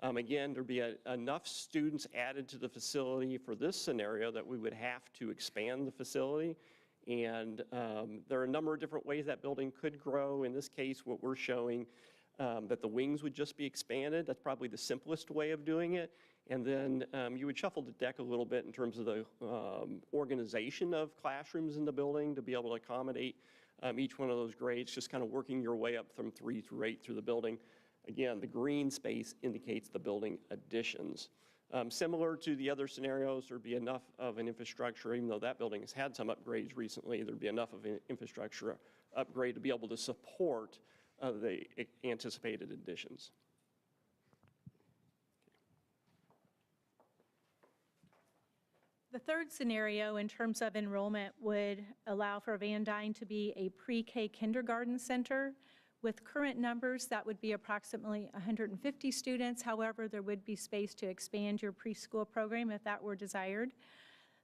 Speaker 3: Again, there'd be enough students added to the facility for this scenario that we would have to expand the facility. And there are a number of different ways that building could grow. In this case, what we're showing that the wings would just be expanded. That's probably the simplest way of doing it. And then you would shuffle the deck a little bit in terms of the organization of classrooms in the building to be able to accommodate each one of those grades, just kind of working your way up from 3 through 8 through the building. Again, the green space indicates the building additions. Similar to the other scenarios, there'd be enough of an infrastructure, even though that building has had some upgrades recently, there'd be enough of an infrastructure upgrade to be able to support the anticipated additions.
Speaker 2: The third scenario in terms of enrollment would allow for Van Dyne to be a pre-K kindergarten center. With current numbers, that would be approximately 150 students. However, there would be space to expand your preschool program if that were desired.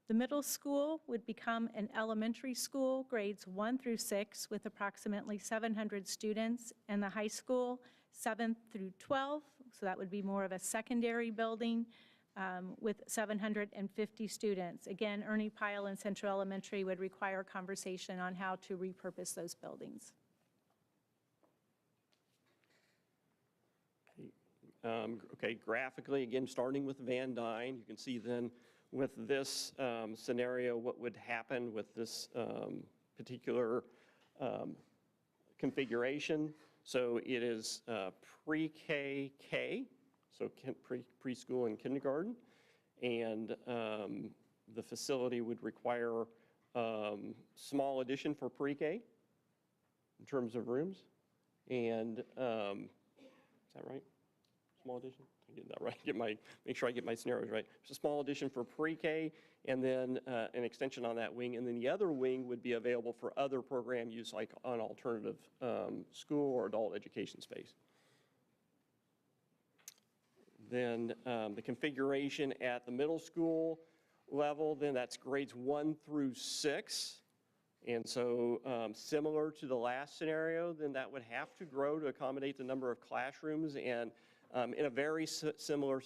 Speaker 2: The middle school would become an elementary school, grades 1 through 6, with approximately 700 students, and the high school, 7th through 12, so that would be more of a secondary building with 750 students. Again, Ernie Pyle and Central Elementary would require conversation on how to repurpose those buildings.
Speaker 3: Okay, graphically, again, starting with Van Dyne, you can see then with this scenario what would happen with this particular configuration. So it is pre-K, so preschool and kindergarten, and the facility would require small addition for pre-K in terms of rooms. And is that right? Small addition? I get that right. Make sure I get my scenarios right. It's a small addition for pre-K, and then an extension on that wing, and then the other wing would be available for other program use, like an alternative school or adult education space. Then the configuration at the middle school level, then that's grades 1 through 6. And so similar to the last scenario, then that would have to grow to accommodate the number of classrooms. And in a very similar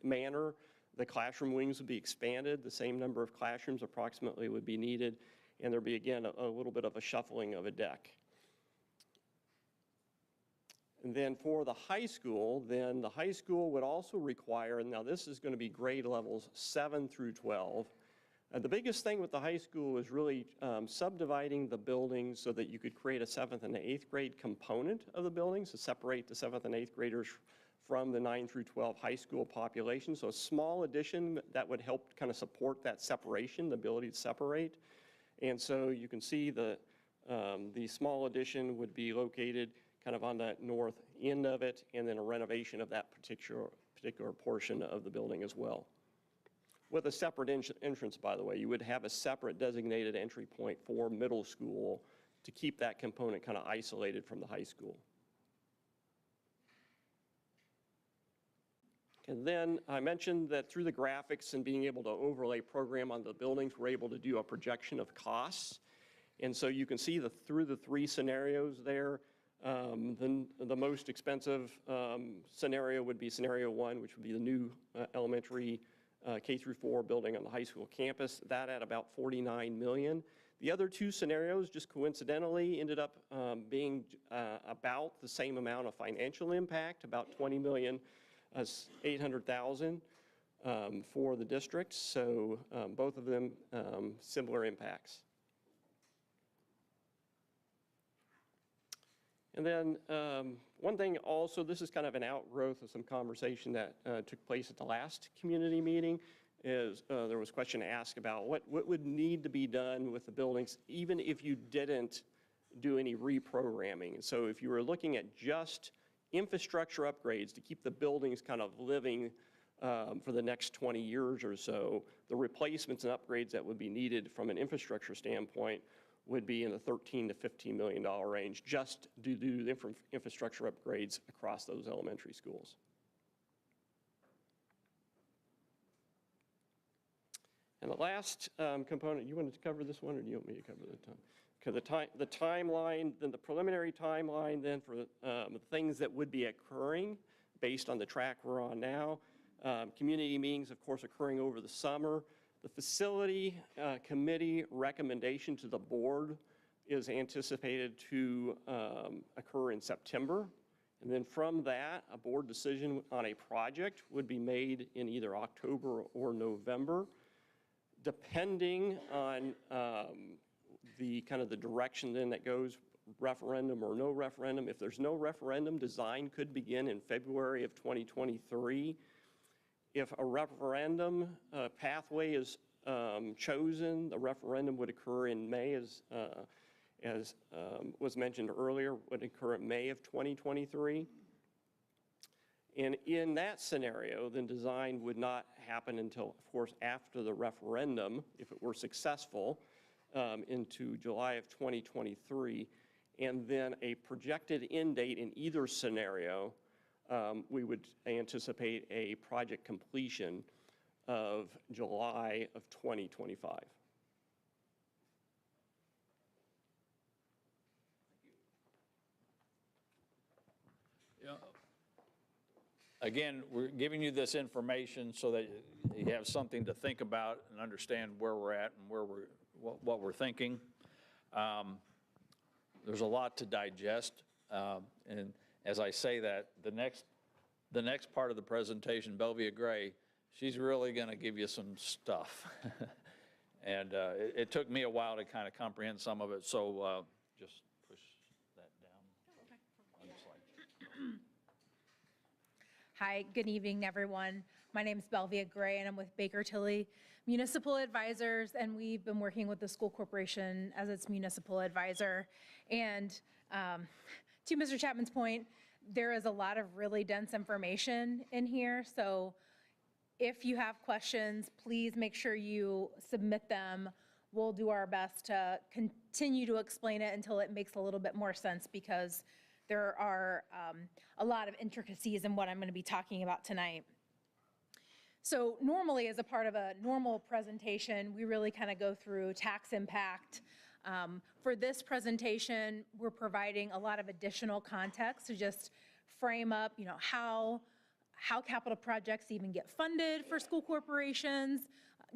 Speaker 3: manner, the classroom wings would be expanded. The same number of classrooms approximately would be needed. And there'd be, again, a little bit of a shuffling of a deck. And then for the high school, then the high school would also require, now this is going to be grade levels 7 through 12. The biggest thing with the high school is really subdividing the buildings so that you could create a 7th and 8th grade component of the buildings to separate the 7th and 8th graders from the 9 through 12 high school population. So a small addition that would help kind of support that separation, the ability to separate. And so you can see the small addition would be located kind of on that north end of it, and then a renovation of that particular portion of the building as well. With a separate entrance, by the way, you would have a separate designated entry point for middle school to keep that component kind of isolated from the high school. And then I mentioned that through the graphics and being able to overlay program on the buildings, we're able to do a projection of costs. And so you can see through the 3 scenarios there, the most expensive scenario would be scenario 1, which would be the new elementary K through 4 building on the high school campus, that at about $49 million. The other 2 scenarios just coincidentally ended up being about the same amount of financial impact, about $20,800,000 for the district. So both of them similar impacts. And then one thing also, this is kind of an outgrowth of some conversation that took place at the last community meeting, is there was a question asked about what would need to be done with the buildings even if you didn't do any reprogramming. And so if you were looking at just infrastructure upgrades to keep the buildings kind of living for the next 20 years or so, the replacements and upgrades that would be needed from an infrastructure standpoint would be in the $13 to $15 million range just to do the infrastructure upgrades across those elementary schools. And the last component, you wanted to cover this one, or do you want me to cover the time? Okay, the timeline, then the preliminary timeline then for the things that would be occurring based on the track we're on now. Community meetings, of course, occurring over the summer. The facility committee recommendation to the board is anticipated to occur in September. And then from that, a board decision on a project would be made in either October or November, depending on the kind of the direction then that goes, referendum or no referendum. If there's no referendum, design could begin in February of 2023. If a referendum pathway is chosen, the referendum would occur in May, as was mentioned earlier, would occur in May of 2023. And in that scenario, then design would not happen until, of course, after the referendum, if it were successful, into July of 2023. And then a projected end date in either scenario, we would anticipate a project completion of July of 2025.
Speaker 1: Again, we're giving you this information so that you have something to think about and understand where we're at and what we're thinking. There's a lot to digest, and as I say that, the next part of the presentation, Belvia Gray, she's really going to give you some stuff. And it took me a while to kind of comprehend some of it, so just push that down on the slide.
Speaker 4: Hi, good evening, everyone. My name is Belvia Gray, and I'm with Baker Tilly Municipal Advisors, and we've been working with the school corporation as its municipal advisor. And to Mr. Chapman's point, there is a lot of really dense information in here, so if you have questions, please make sure you submit them. We'll do our best to continue to explain it until it makes a little bit more sense, because there are a lot of intricacies in what I'm going to be talking about tonight. So normally, as a part of a normal presentation, we really kind of go through tax impact. For this presentation, we're providing a lot of additional context to just frame up, how capital projects even get funded for school corporations,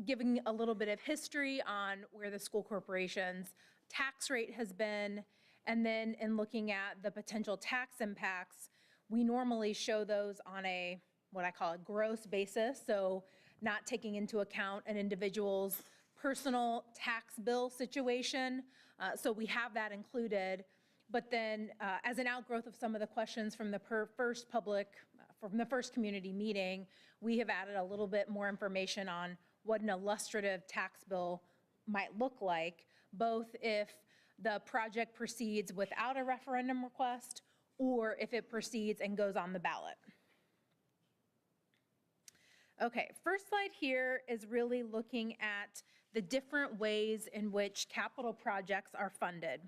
Speaker 4: giving a little bit of history on where the school corporation's tax rate has been, and then in looking at the potential tax impacts, we normally show those on a, what I call a gross basis, so not taking into account an individual's personal tax bill situation. So we have that included. But then as an outgrowth of some of the questions from the first community meeting, we have added a little bit more information on what an illustrative tax bill might look like, both if the project proceeds without a referendum request or if it proceeds and goes on the ballot. Okay, first slide here is really looking at the different ways in which capital projects are funded.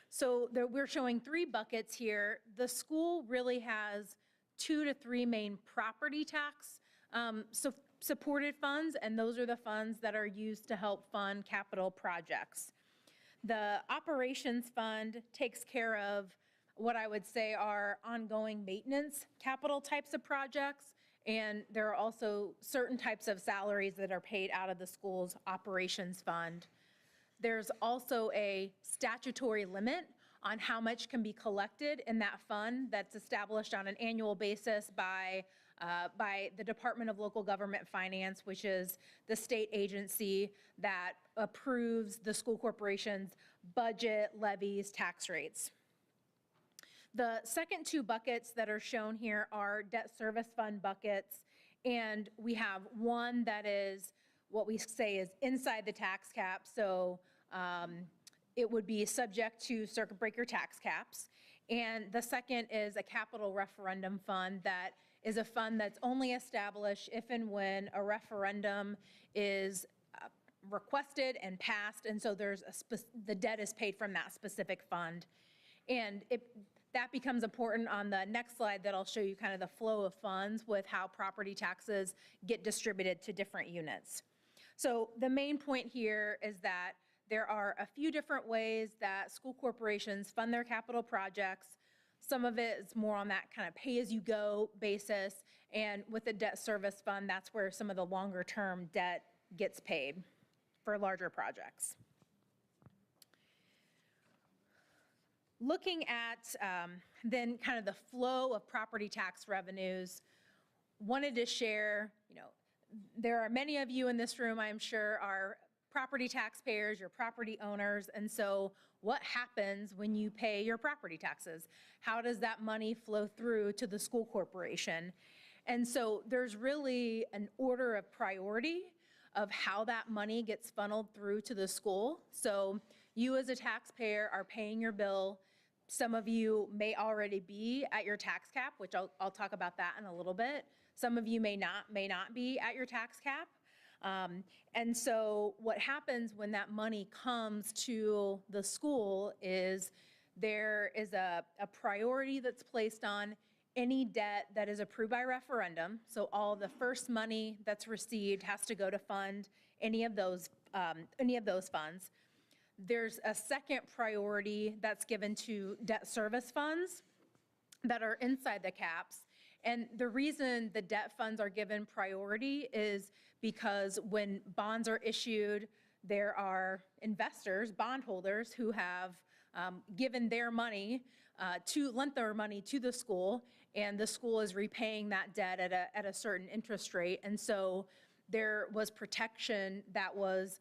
Speaker 4: So we're showing 3 buckets here. The school really has 2 to 3 main property tax supported funds, and those are the funds that are used to help fund capital projects. The operations fund takes care of what I would say are ongoing maintenance capital types of projects, and there are also certain types of salaries that are paid out of the school's operations fund. There's also a statutory limit on how much can be collected in that fund that's established on an annual basis by the Department of Local Government Finance, which is the state agency that approves the school corporation's budget, levies, tax rates. The second 2 buckets that are shown here are debt service fund buckets, and we have one that is what we say is inside the tax cap, so it would be subject to circuit breaker tax caps. And the second is a capital referendum fund that is a fund that's only established if and when a referendum is requested and passed, and so the debt is paid from that specific fund. And that becomes important on the next slide that I'll show you kind of the flow of funds with how property taxes get distributed to different units. So the main point here is that there are a few different ways that school corporations fund their capital projects. Some of it is more on that kind of pay-as-you-go basis, and with the debt service fund, that's where some of the longer-term debt gets paid for larger projects. Looking at then kind of the flow of property tax revenues, wanted to share, there are many of you in this room, I'm sure, are property taxpayers, you're property owners, and so what happens when you pay your property taxes? How does that money flow through to the school corporation? And so there's really an order of priority of how that money gets funneled through to the school. So you as a taxpayer are paying your bill. Some of you may already be at your tax cap, which I'll talk about that in a little bit. Some of you may not be at your tax cap. And so what happens when that money comes to the school is there is a priority that's placed on any debt that is approved by referendum. So all the first money that's received has to go to fund any of those funds. There's a second priority that's given to debt service funds that are inside the caps. And the reason the debt funds are given priority is because when bonds are issued, there are investors, bondholders, who have given their money, lent their money to the school, and the school is repaying that debt at a certain interest rate. And so there was protection that was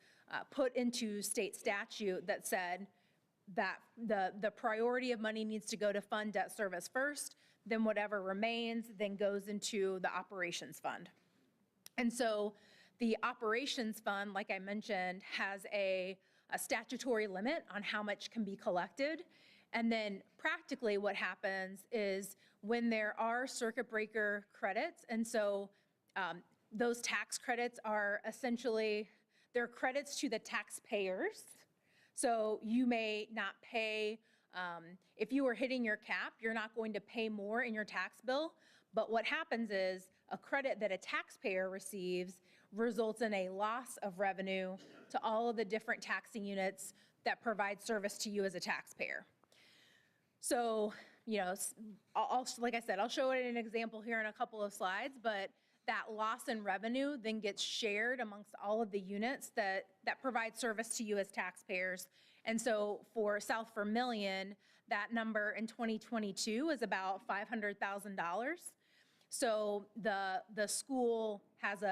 Speaker 4: put into state statute that said that the priority of money needs to go to fund debt service first, then whatever remains then goes into the operations fund. And so the operations fund, like I mentioned, has a statutory limit on how much can be collected. And then practically what happens is when there are circuit breaker credits, and so those tax credits are essentially, they're credits to the taxpayers. So you may not pay, if you are hitting your cap, you're not going to pay more in your tax bill. But what happens is a credit that a taxpayer receives results in a loss of revenue to all of the different taxing units that provide service to you as a taxpayer. So, like I said, I'll show it in an example here in a couple of slides, but that loss in revenue then gets shared amongst all of the units that provide service to you as taxpayers. And so for South Vermillion, that number in 2022 is about $500,000. So the school has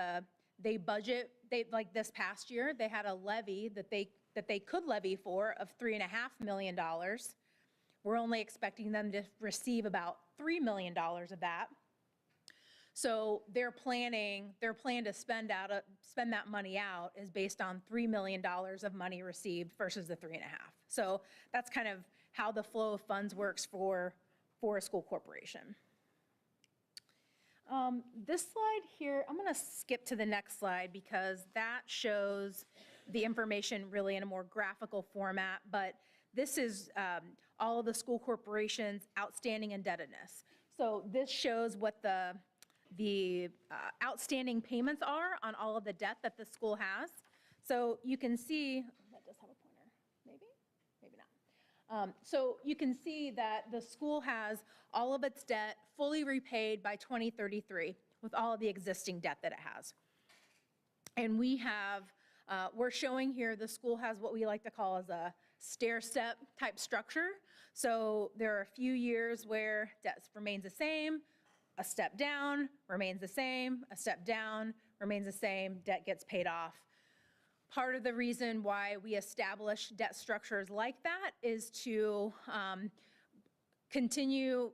Speaker 4: they budget, like this past year, they had a levy that they could levy for of $3.5 million. We're only expecting them to receive about $3 million of that. So their plan to spend that money out is based on $3 million of money received versus the 3.5. So that's kind of how the flow of funds works for a school corporation. This slide here, I'm going to skip to the next slide because that shows the information really in a more graphical format, but this is all of the school corporation's outstanding indebtedness. So this shows what the outstanding payments are on all of the debt that the school has. So you can see, that does have a pointer, maybe not. So you can see that the school has all of its debt fully repaid by 2033 with all of the existing debt that it has. And we're showing here the school has what we like to call as a stair-step type structure. So there are a few years where debt remains the same, a step down, remains the same, a step down, remains the same, debt gets paid off. Part of the reason why we establish debt structures like that is to continue,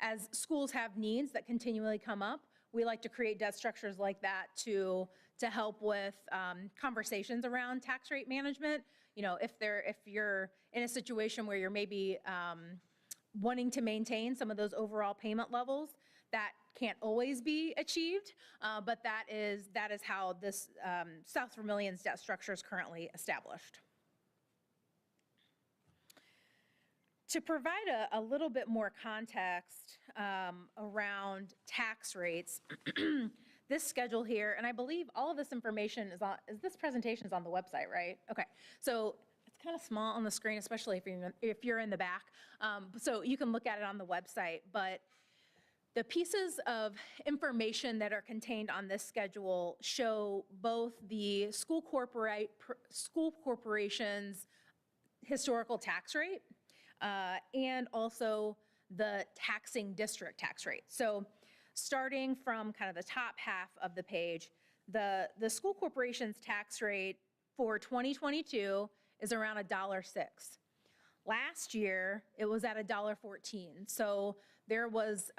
Speaker 4: as schools have needs that continually come up, we like to create debt structures like that to help with conversations around tax rate management. If you're in a situation where you're maybe wanting to maintain some of those overall payment levels, that can't always be achieved, but that is how this South Vermillion's debt structure is currently established. To provide a little bit more context around tax rates, this schedule here, and I believe all of this information this presentation is on the website, right? Okay, so it's kind of small on the screen, especially if you're in the back. So you can look at it on the website, but The pieces of information that are contained on this schedule show both the school corporation's historical tax rate and also the taxing district tax rate. So starting from kind of the top half of the page, the school corporation's tax rate for 2022 is around $1.06. Last year, it was at $1.14. So there was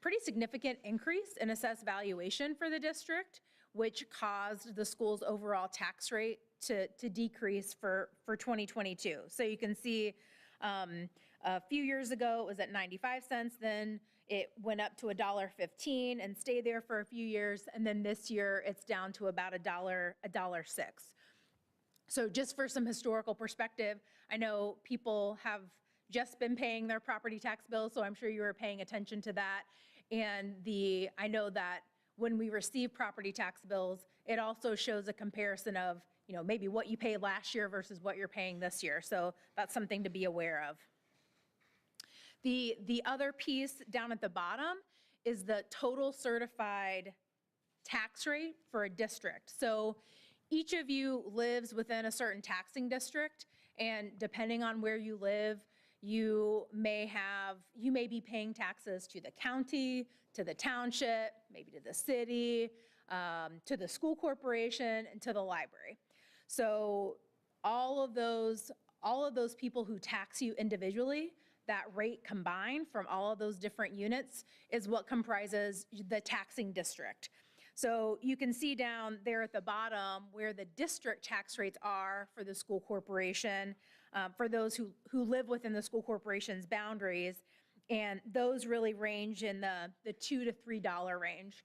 Speaker 4: pretty significant increase in assessed valuation for the district, which caused the school's overall tax rate to decrease for 2022. So you can see a few years ago, it was at 95 cents. Then it went up to $1.15 and stayed there for a few years. And then this year, it's down to about $1.06. So just for some historical perspective, I know people have just been paying their property tax bills, so I'm sure you were paying attention to that. And I know that when we receive property tax bills, it also shows a comparison of, maybe what you paid last year versus what you're paying this year. So that's something to be aware of. The other piece down at the bottom is the total certified tax rate for a district. So each of you lives within a certain taxing district, and depending on where you live, you may be paying taxes to the county, to the township, maybe to the city, to the school corporation, and to the library. So all of those people who tax you individually, that rate combined from all of those different units is what comprises the taxing district. So you can see down there at the bottom where the district tax rates are for the school corporation, for those who live within the school corporation's boundaries, and those really range in the $2 to $3 range.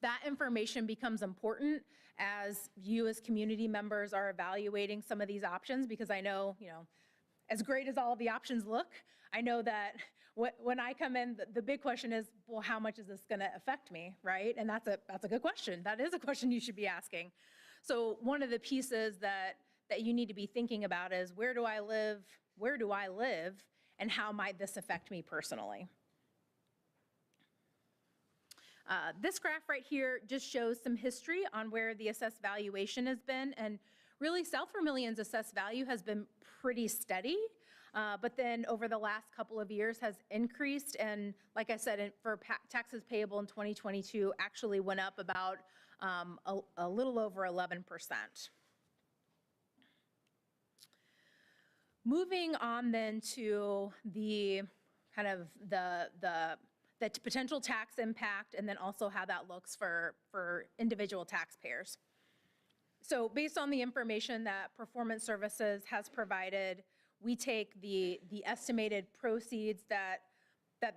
Speaker 4: That information becomes important as you as community members are evaluating some of these options, because I know, as great as all of the options look, I know that when I come in, the big question is, well, how much is this going to affect me, right? And that's a good question. That is a question you should be asking. So one of the pieces that you need to be thinking about is, where do I live, and how might this affect me personally? This graph right here just shows some history on where the assessed valuation has been, and really South Vermillion's assessed value has been pretty steady, but then over the last couple of years has increased, and like I said, for taxes payable in 2022 actually went up about a little over 11%. Moving on then to the kind of the potential tax impact, and then also how that looks for individual taxpayers. So based on the information that Performance Services has provided, we take the estimated proceeds that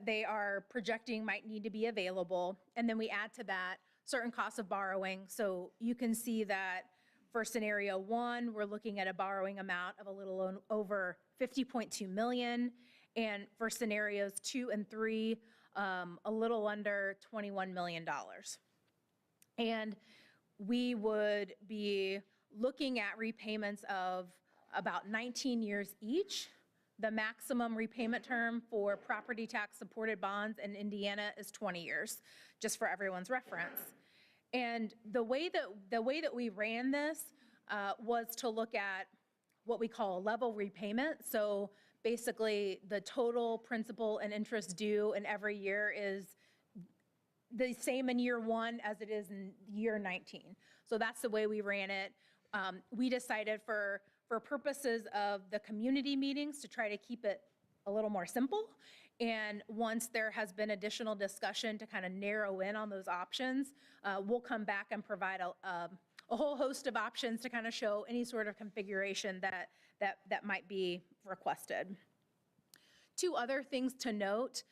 Speaker 4: they are projecting might need to be available, and then we add to that certain costs of borrowing. So you can see that for scenario 1, we're looking at a borrowing amount of a little over $50.2 million, and for scenarios 2 and 3, a little under $21 million. And we would be looking at repayments of about 19 years each. The maximum repayment term for property tax supported bonds in Indiana is 20 years, just for everyone's reference. And the way that we ran this was to look at what we call a level repayment. So basically, the total principal and interest due in every year is the same in year 1 as it is in year 19. So that's the way we ran it. We decided for purposes of the community meetings to try to keep it a little more simple. And once there has been additional discussion to kind of narrow in on those options, we'll come back and provide a whole host of options to kind of show any sort of configuration that might be requested. 2 other things to note.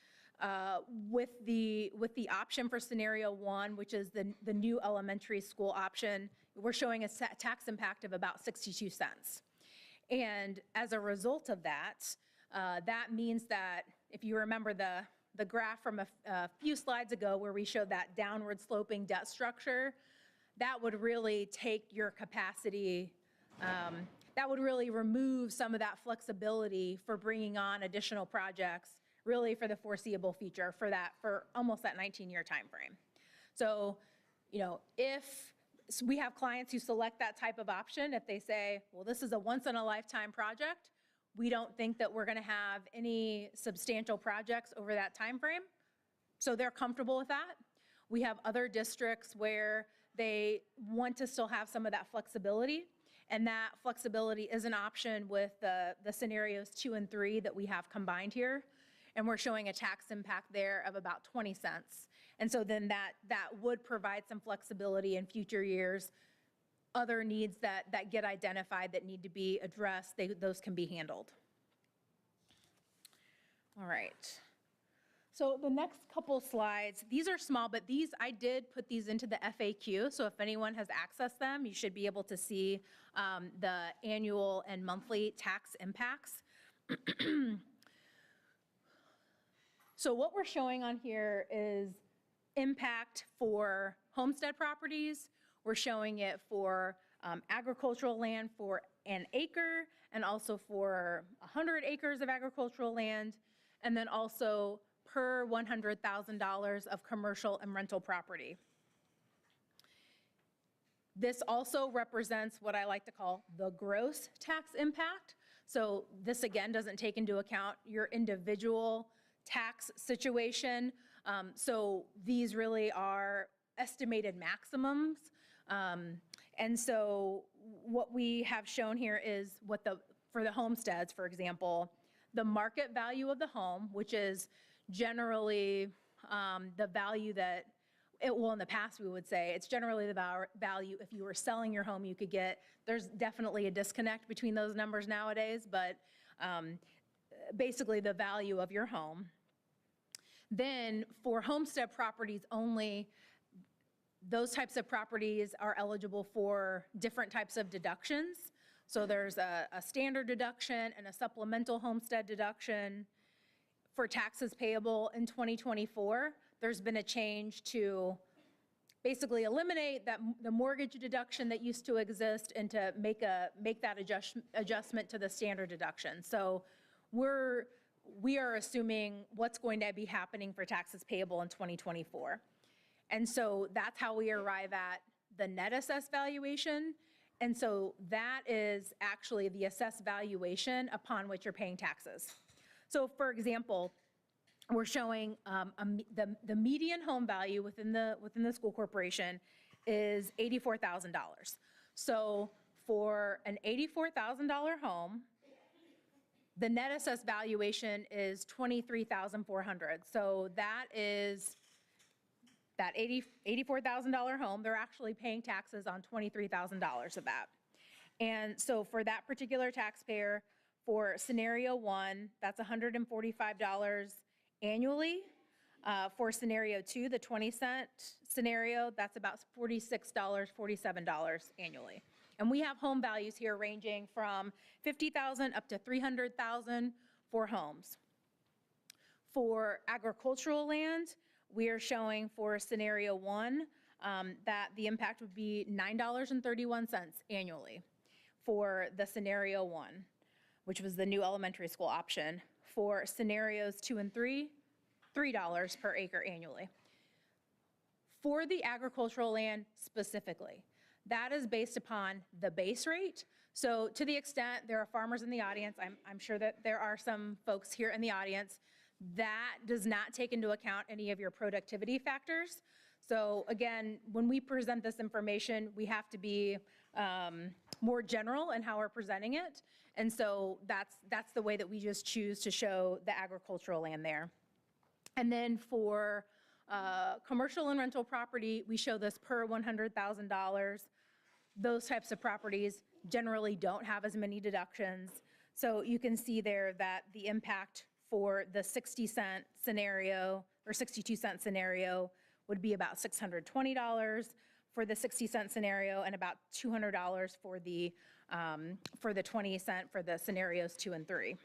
Speaker 4: With the option for scenario 1, which is the new elementary school option, we're showing a tax impact of about 62 cents. And as a result of that, that means that if you remember the graph from a few slides ago where we showed that downward sloping debt structure, that would really take your capacity, that would really remove some of that flexibility for bringing on additional projects really for the foreseeable future for almost that 19-year time frame. So, if we have clients who select that type of option, if they say, well, this is a once-in-a-lifetime project, we don't think that we're going to have any substantial projects over that time frame, so they're comfortable with that. We have other districts where they want to still have some of that flexibility, and that flexibility is an option with the scenarios 2 and 3 that we have combined here, and we're showing a tax impact there of about 20 cents. And so then that would provide some flexibility in future years. Other needs that get identified that need to be addressed, those can be handled. All right. So the next couple slides, these are small, but I did put these into the FAQ. So if anyone has accessed them, you should be able to see the annual and monthly tax impacts. So what we're showing on here is impact for homestead properties. We're showing it for agricultural land for an acre, and also for 100 acres of agricultural land, and then also per $100,000 of commercial and rental property. This also represents what I like to call the gross tax impact. So this again doesn't take into account your individual tax situation. So these really are estimated maximums. And so what we have shown here is for the homesteads, for example, the market value of the home, which is generally the value that, in the past we would say, it's generally the value if you were selling your home you could get. There's definitely a disconnect between those numbers nowadays, but basically the value of your home. Then for homestead properties only, those types of properties are eligible for different types of deductions. So there's a standard deduction and a supplemental homestead deduction. For taxes payable in 2024, there's been a change to basically eliminate the mortgage deduction that used to exist and to make that adjustment to the standard deduction. So we are assuming what's going to be happening for taxes payable in 2024. And so that's how we arrive at the net assessed valuation. And so that is actually the assessed valuation upon which you're paying taxes. So for example, we're showing the median home value within the school corporation is $84,000. So for an $84,000 home, the net assessed valuation is $23,400. So that is that $84,000 home, they're actually paying taxes on $23,000 of that. And so for that particular taxpayer, for scenario 1, that's $145 annually. For scenario 2, the 20-cent scenario, that's about $46, $47 annually. And we have home values here ranging from $50,000 up to $300,000 for homes. For agricultural land, we are showing for scenario 1 that the impact would be $9.31 annually for the scenario 1, which was the new elementary school option. For scenarios 2 and 3, $3 per acre annually. For the agricultural land specifically, that is based upon the base rate. So to the extent there are farmers in the audience, I'm sure that there are some folks here in the audience, that does not take into account any of your productivity factors. So again, when we present this information, we have to be more general in how we're presenting it. And so that's the way that we just choose to show the agricultural land there. And then for commercial and rental property, we show this per $100,000. Those types of properties generally don't have as many deductions. So you can see there that the impact for the 60-cent scenario or 62-cent scenario would be about $620 for the 60-cent scenario and about $200 for the 20-cent for the scenarios 2 and 3.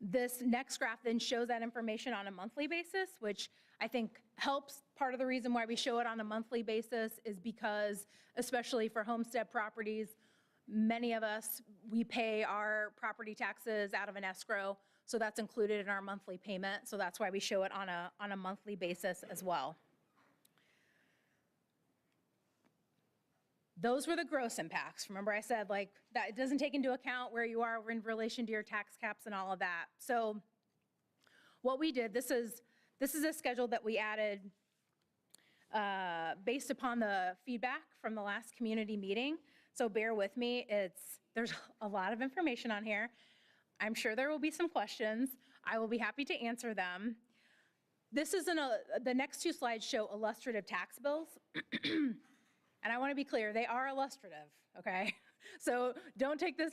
Speaker 4: This next graph then shows that information on a monthly basis, which I think helps. Part of the reason wwhy we show it on a monthly basis is because, especially for homestead properties, Many of us, we pay our property taxes out of an escrow, so that's included in our monthly payment. So that's why we show it on a monthly basis as well. Those were the gross impacts. Remember I said like that it doesn't take into account where you are in relation to your tax caps and all of that. So what we did, this is a schedule that we added based upon the feedback from the last community meeting. So bear with me, there's a lot of information on here. I'm sure there will be some questions. I will be happy to answer them. This is the next two slides show illustrative tax bills. And I want to be clear, they are illustrative, okay? So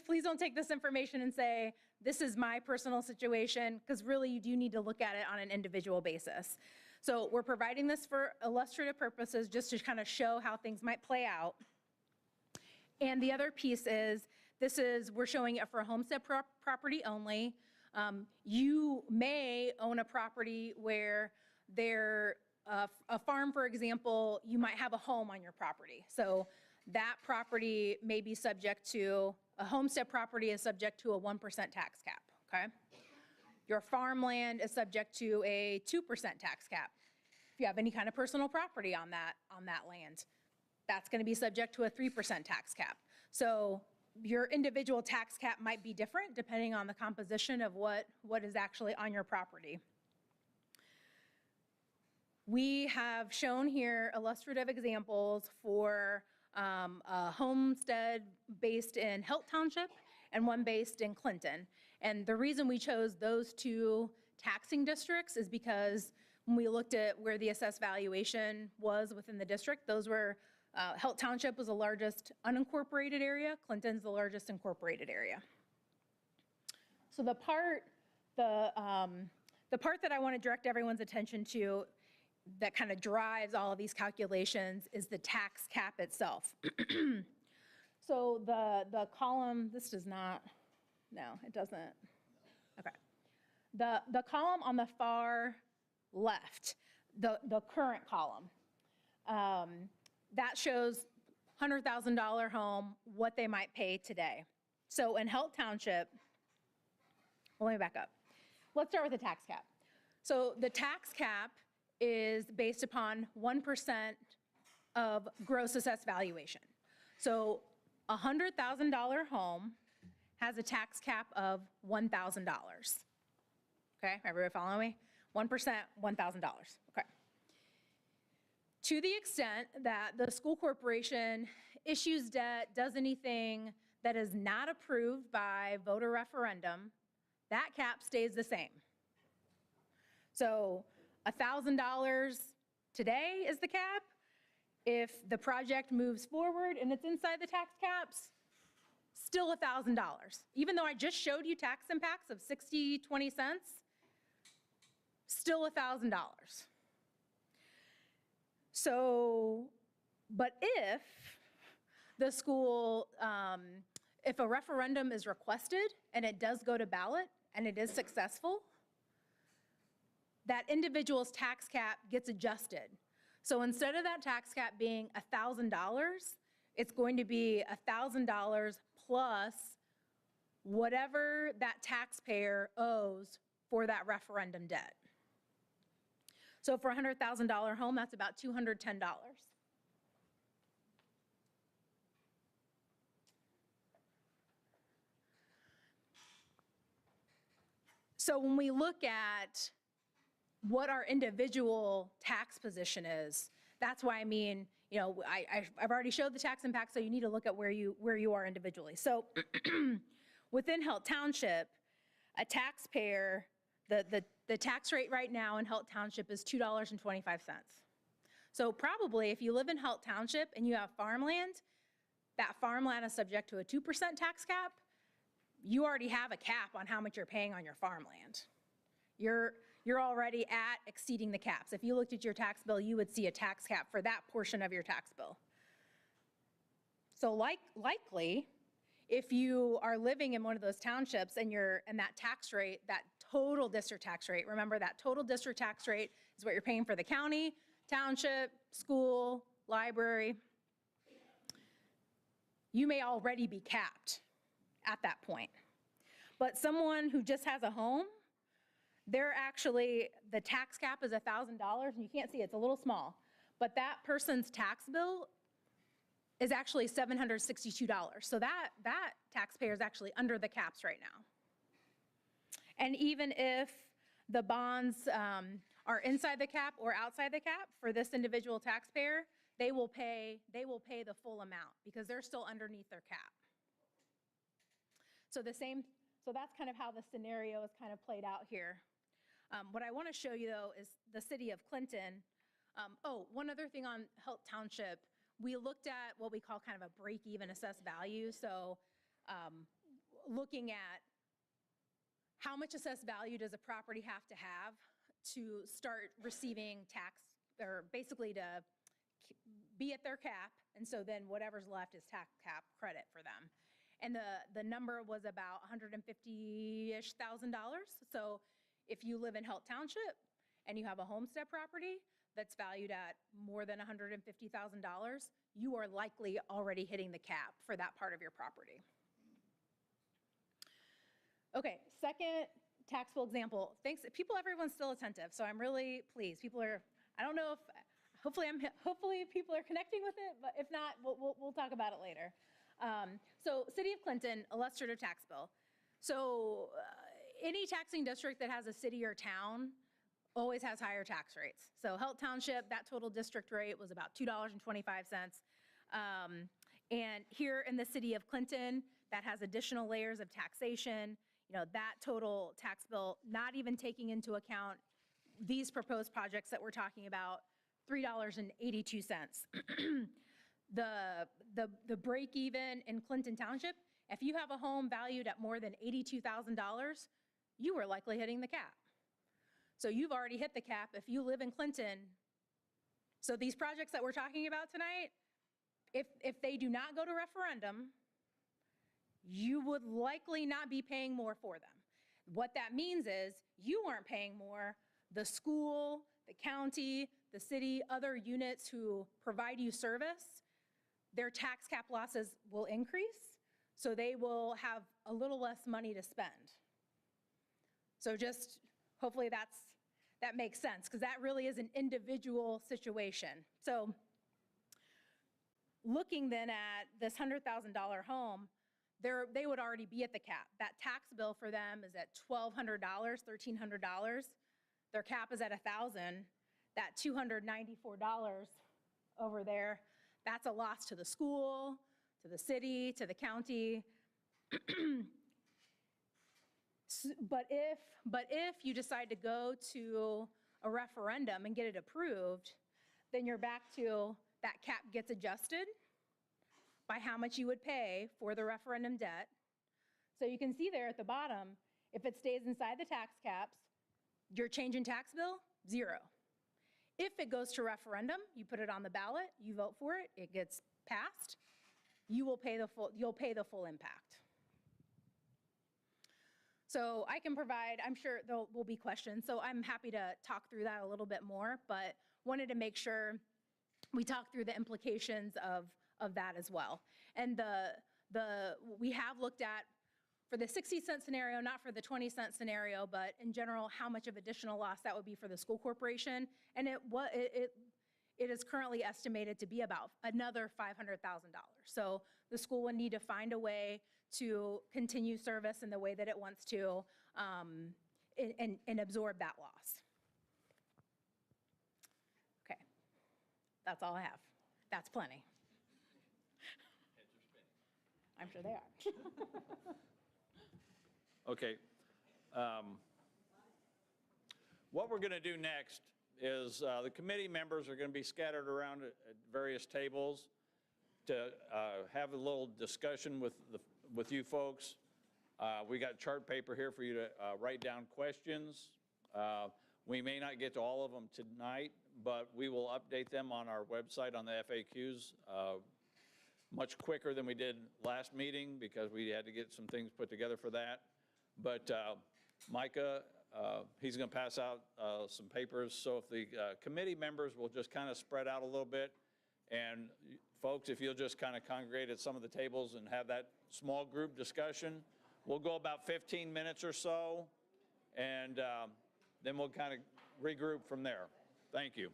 Speaker 4: please don't take this information and say, this is my personal situation, because really you do need to look at it on an individual basis. So we're providing this for illustrative purposes just to kind of show how things might play out. And the other piece is, we're showing it for homestead property only. You may own a property where a farm, for example, you might have a home on your property. So that property may be subject to, a homestead property is subject to a 1% tax cap, okay? Your farmland is subject to a 2% tax cap. If you have any kind of personal property on that land, that's gonna be subject to a 3% tax cap. So your individual tax cap might be different depending on the composition of what is actually on your property. We have shown here illustrative examples for a homestead based in Helt Township and one based in Clinton. And the reason we chose those two taxing districts is because when we looked at where the assessed valuation was within the district, those were, Helt Township was the largest unincorporated area, Clinton's the largest incorporated area. So the part that I want to direct everyone's attention to that kind of drives all of these calculations is the tax cap itself. So the column, this does not, no, it doesn't. Okay. The column on the far left, the current column, that shows $100,000 home, what they might pay today. So in Helt Township, well, let me back up. Let's start with the tax cap. So the tax cap is based upon 1% of gross assessed valuation. So a $100,000 home has a tax cap of $1,000. Okay, everybody follow me? 1%, $1,000, okay. To the extent that the school corporation issues debt, does anything that is not approved by voter referendum, that cap stays the same. So $1,000 today is the cap. If the project moves forward and it's inside the tax caps, still $1,000. Even though I just showed you tax impacts of 20 cents, still $1,000. So, but if the school, if a referendum is requested and it does go to ballot and it is successful, that individual's tax cap gets adjusted. So instead of that tax cap being $1,000, it's going to be $1,000 plus whatever that taxpayer owes for that referendum debt. So for a $100,000 home, that's about $210. So when we look at what our individual tax position is, that's why I mean, you know, I've already showed the tax impact, so you need to look at where you are individually. So within Helt Township, a taxpayer, the tax rate right now in Helt Township is $2.25. So probably if you live in Helt Township and you have farmland, that farmland is subject to a 2% tax cap. You already have a cap on how much you're paying on your farmland. You're already at exceeding the caps. If you looked at your tax bill, you would see a tax cap for that portion of your tax bill. So likely, if you are living in one of those townships and that tax rate, that total district tax rate, remember that total district tax rate is what you're paying for the county, township, school, library. you may already be capped at that point. But someone who just has a home, they're actually, the tax cap is $1,000, and you can't see it, it's a little small. But that person's tax bill is actually $762. So that taxpayer is actually under the caps right now. And even if the bonds are inside the cap or outside the cap, for this individual taxpayer, they will pay the full amount because they're still underneath their cap. So that's kind of how the scenario is kind of played out here. What I want to show you, though, is the city of Clinton. One other thing on Helt Township, we looked at what we call kind of a break-even assessed value. So looking at how much assessed value does a property have to start receiving tax, or basically to be at their cap, and so then whatever's left is tax cap credit for them. And the number was about $150,000-ish. So if you live in Helt Township and you have a homestead property that's valued at more than $150,000, you are likely already hitting the cap for that part of your property. Okay, second taxable example. Thanks, everyone's still attentive, so I'm really pleased. I don't know if, hopefully people are connecting with it, but if not, we'll talk about it later. So City of Clinton, illustrative tax bill. So any taxing district that has a city or town always has higher tax rates. So Helt Township, that total district rate was about $2.25. And here in the City of Clinton, that has additional layers of taxation. That total tax bill, not even taking into account these proposed projects that we're talking about, $3.82. The break even in Clinton Township, if you have a home valued at more than $82,000, you are likely hitting the cap. So you've already hit the cap if you live in Clinton. So these projects that we're talking about tonight, if they do not go to referendum, you would likely not be paying more for them. What that means is you aren't paying more. The school, the county, the city, other units who provide you service, their tax cap losses will increase, so they will have a little less money to spend. So just hopefully that makes sense, because that really is an individual situation. So looking then at this $100,000 home, they would already be at the cap. That tax bill for them is at $1,200, $1,300. Their cap is at $1,000. That $294 over there, that's a loss to the school, to the city, to the county. But if you decide to go to a referendum and get it approved, then you're back to that cap gets adjusted by how much you would pay for the referendum debt. So you can see there at the bottom, if it stays inside the tax caps, your change in tax bill, zero. If it goes to referendum, you put it on the ballot, you vote for it, it gets passed, you'll pay the full impact. So I can provide, I'm sure there will be questions, so I'm happy to talk through that a little bit more, but wanted to make sure we talk through the implications of that as well. And we have looked at, for the 60-cent scenario, not for the 20-cent scenario, but in general, how much of additional loss that would be for the school corporation. And it is currently estimated to be about another $500,000. So the school would need to find a way to continue service in the way that it wants to and absorb that loss. Okay, that's all I have. That's plenty. I'm sure they are.
Speaker 1: Okay. What we're going to do next is the committee members are going to be scattered around at various tables to have a little discussion with you folks. We got chart paper here for you to write down questions. We may not get to all of them tonight, but we will update them on our website on the FAQs much quicker than we did last meeting because we had to get some things put together for that. But Micah, he's going to pass out some papers. So if the committee members will just kind of spread out a little bit, And folks, if you'll just kind of congregate at some of the tables and have that small group discussion, we'll go about 15 minutes or so, and then we'll kind of regroup from there. Thank you.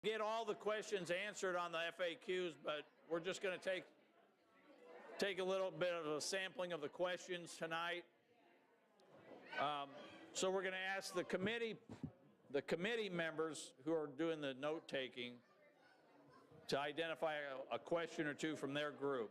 Speaker 1: get all the questions answered on the FAQs, but we're just going to take a little bit of a sampling of the questions tonight. So we're going to ask the committee members who are doing the note-taking to identify a question or two from their group.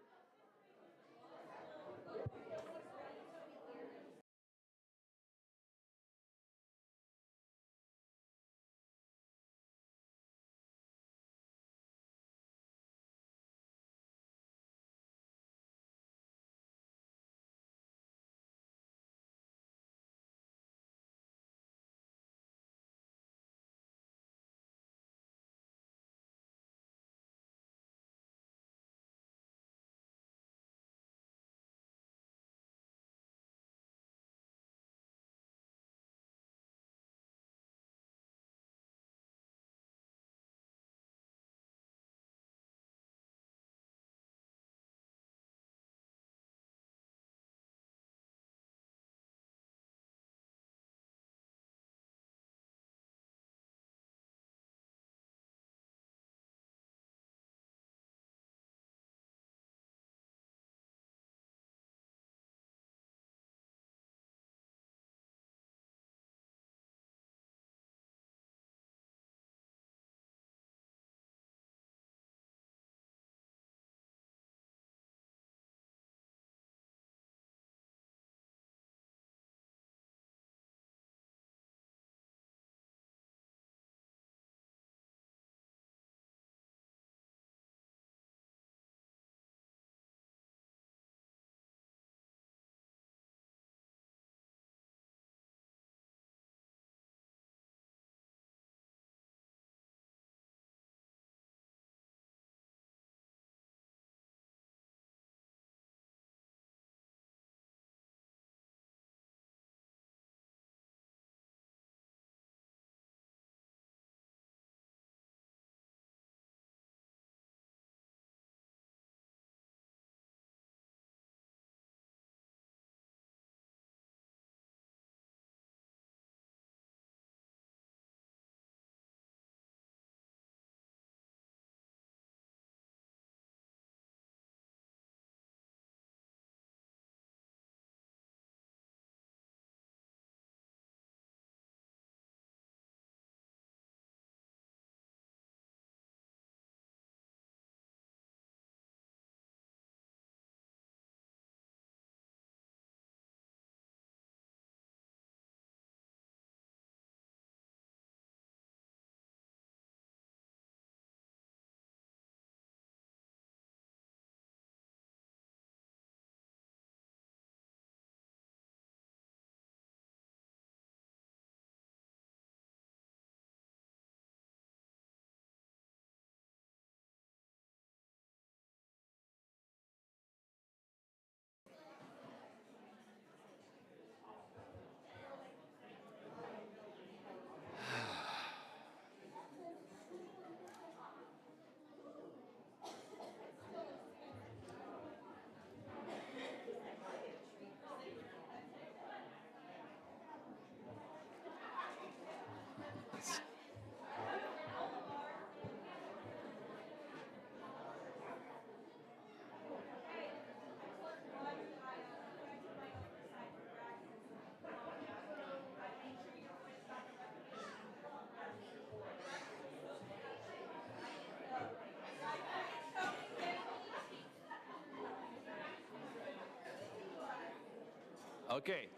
Speaker 1: Okay.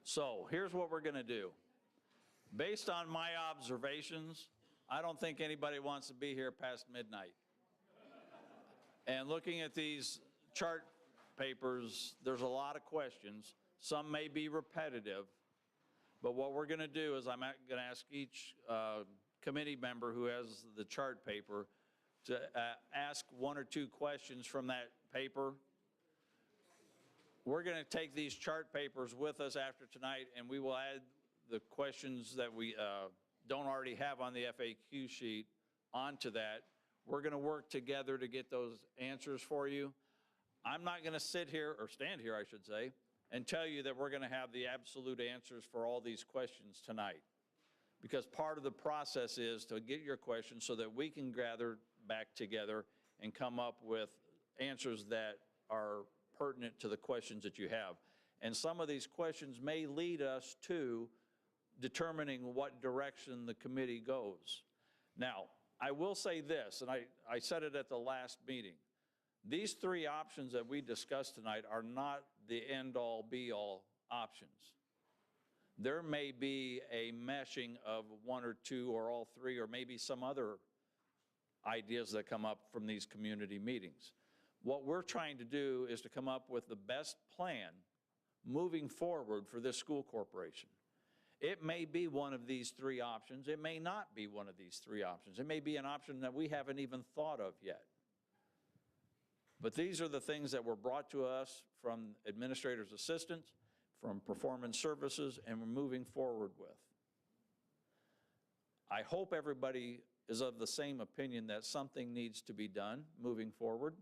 Speaker 1: So here's what we're going to do. Based on my observations, I don't think anybody wants to be here past midnight. And looking at these chart papers, there's a lot of questions. Some may be repetitive, but what we're going to do is I'm going to ask each committee member who has the chart paper to ask one or two questions from that paper. We're going to take these chart papers with us after tonight, and we will add the questions that we don't already have on the FAQ sheet onto that. We're going to work together to get those answers for you. I'm not going to sit here, or stand here, I should say, and tell you that we're going to have the absolute answers for all these questions tonight. Because part of the process is to get your questions so that we can gather back together and come up with answers that are pertinent to the questions that you have. And some of these questions may lead us to determining what direction the committee goes. Now, I will say this, and I said it at the last meeting. These three options that we discussed tonight are not the end-all, be-all options. There may be a meshing of one or two or all three, or maybe some other ideas that come up from these community meetings. What we're trying to do is to come up with the best plan moving forward for this school corporation. It may be one of these three options. It may not be one of these three options. It may be an option that we haven't even thought of yet. But these are the things that were brought to us from administrators' assistants, from performance services, and we're moving forward with. I hope everybody is of the same opinion that something needs to be done moving forward.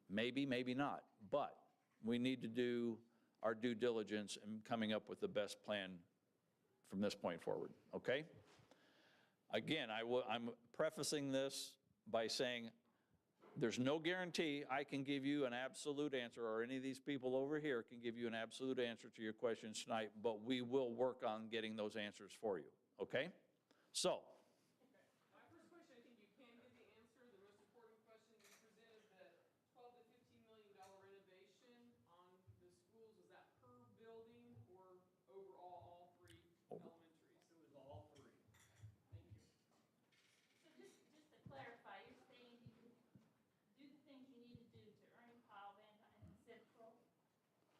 Speaker 1: Maybe, maybe not, but we need to do our due diligence in coming up with the best plan from this point forward, okay? Again, I'm prefacing this by saying there's no guarantee I can give you an absolute answer, or any of these people over here can give you an absolute answer to your questions tonight, but we will work on getting those answers for you, okay? So.
Speaker 5: My first question, I think you can get the answer. The most important question you presented, the $12 to $15 million renovation on the schools, was that per building or overall all three elementaries? It was all three. Thank you.
Speaker 6: So just to clarify, you're saying you can do the things you need to do to earn Powell, Van and Central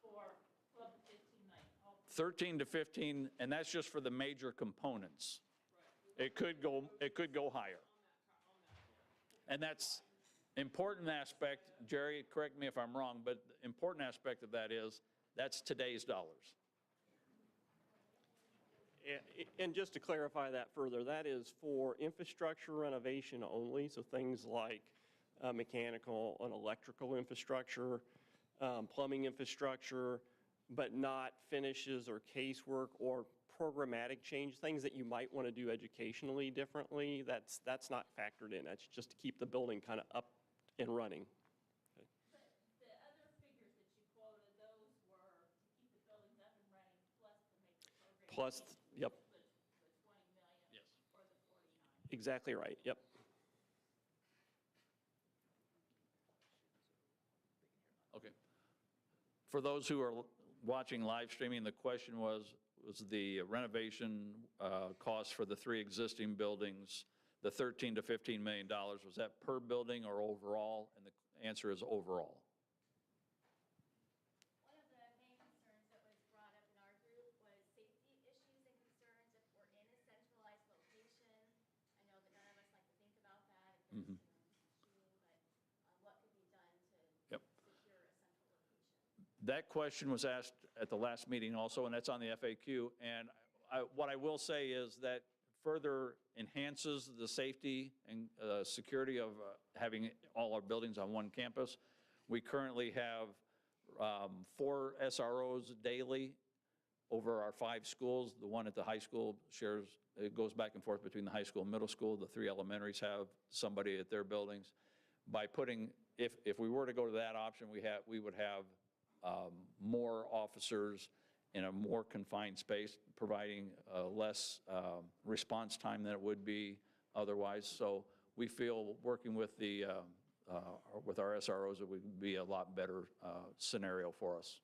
Speaker 6: for 12 to 15 million?
Speaker 1: 13 to 15, and that's just for the major components. It could go higher. And that's important aspect, Jerry, correct me if I'm wrong, but the important aspect of that is that's today's dollars.
Speaker 3: And just to clarify that further, that is for infrastructure renovation only, so things like mechanical and electrical infrastructure, plumbing infrastructure, but not finishes or casework or programmatic change, things that you might want to do educationally differently. That's not factored in. That's just to keep the building kind of up and running.
Speaker 6: But the other figures that you quoted, those were to keep the buildings up and running, plus to make the program.
Speaker 3: Plus, yep.
Speaker 6: The 20 million.
Speaker 1: Yes.
Speaker 6: Or the 49.
Speaker 3: Exactly right, yep.
Speaker 1: Okay. For those who are watching live streaming, the question was the renovation cost for the three existing buildings, the $13 to $15 million, was that per building or overall? And the answer is overall.
Speaker 7: One of the main concerns that was brought up in our group was safety issues and concerns if we're in a centralized location. I know that none of us like to think about that, if there's shooting, but what could be done to secure a central location?
Speaker 1: That question was asked at the last meeting also, and that's on the FAQ. And what I will say is that further enhances the safety and security of having all our buildings on one campus. We currently have 4 SROs daily over our 5 schools. The one at the high school it goes back and forth between the high school and middle school. The 3 elementaries have somebody at their buildings. By putting, if we were to go to that option, we would have more officers in a more confined space, providing less response time than it would be otherwise. So we feel working with with our SROs, it would be a lot better scenario for us.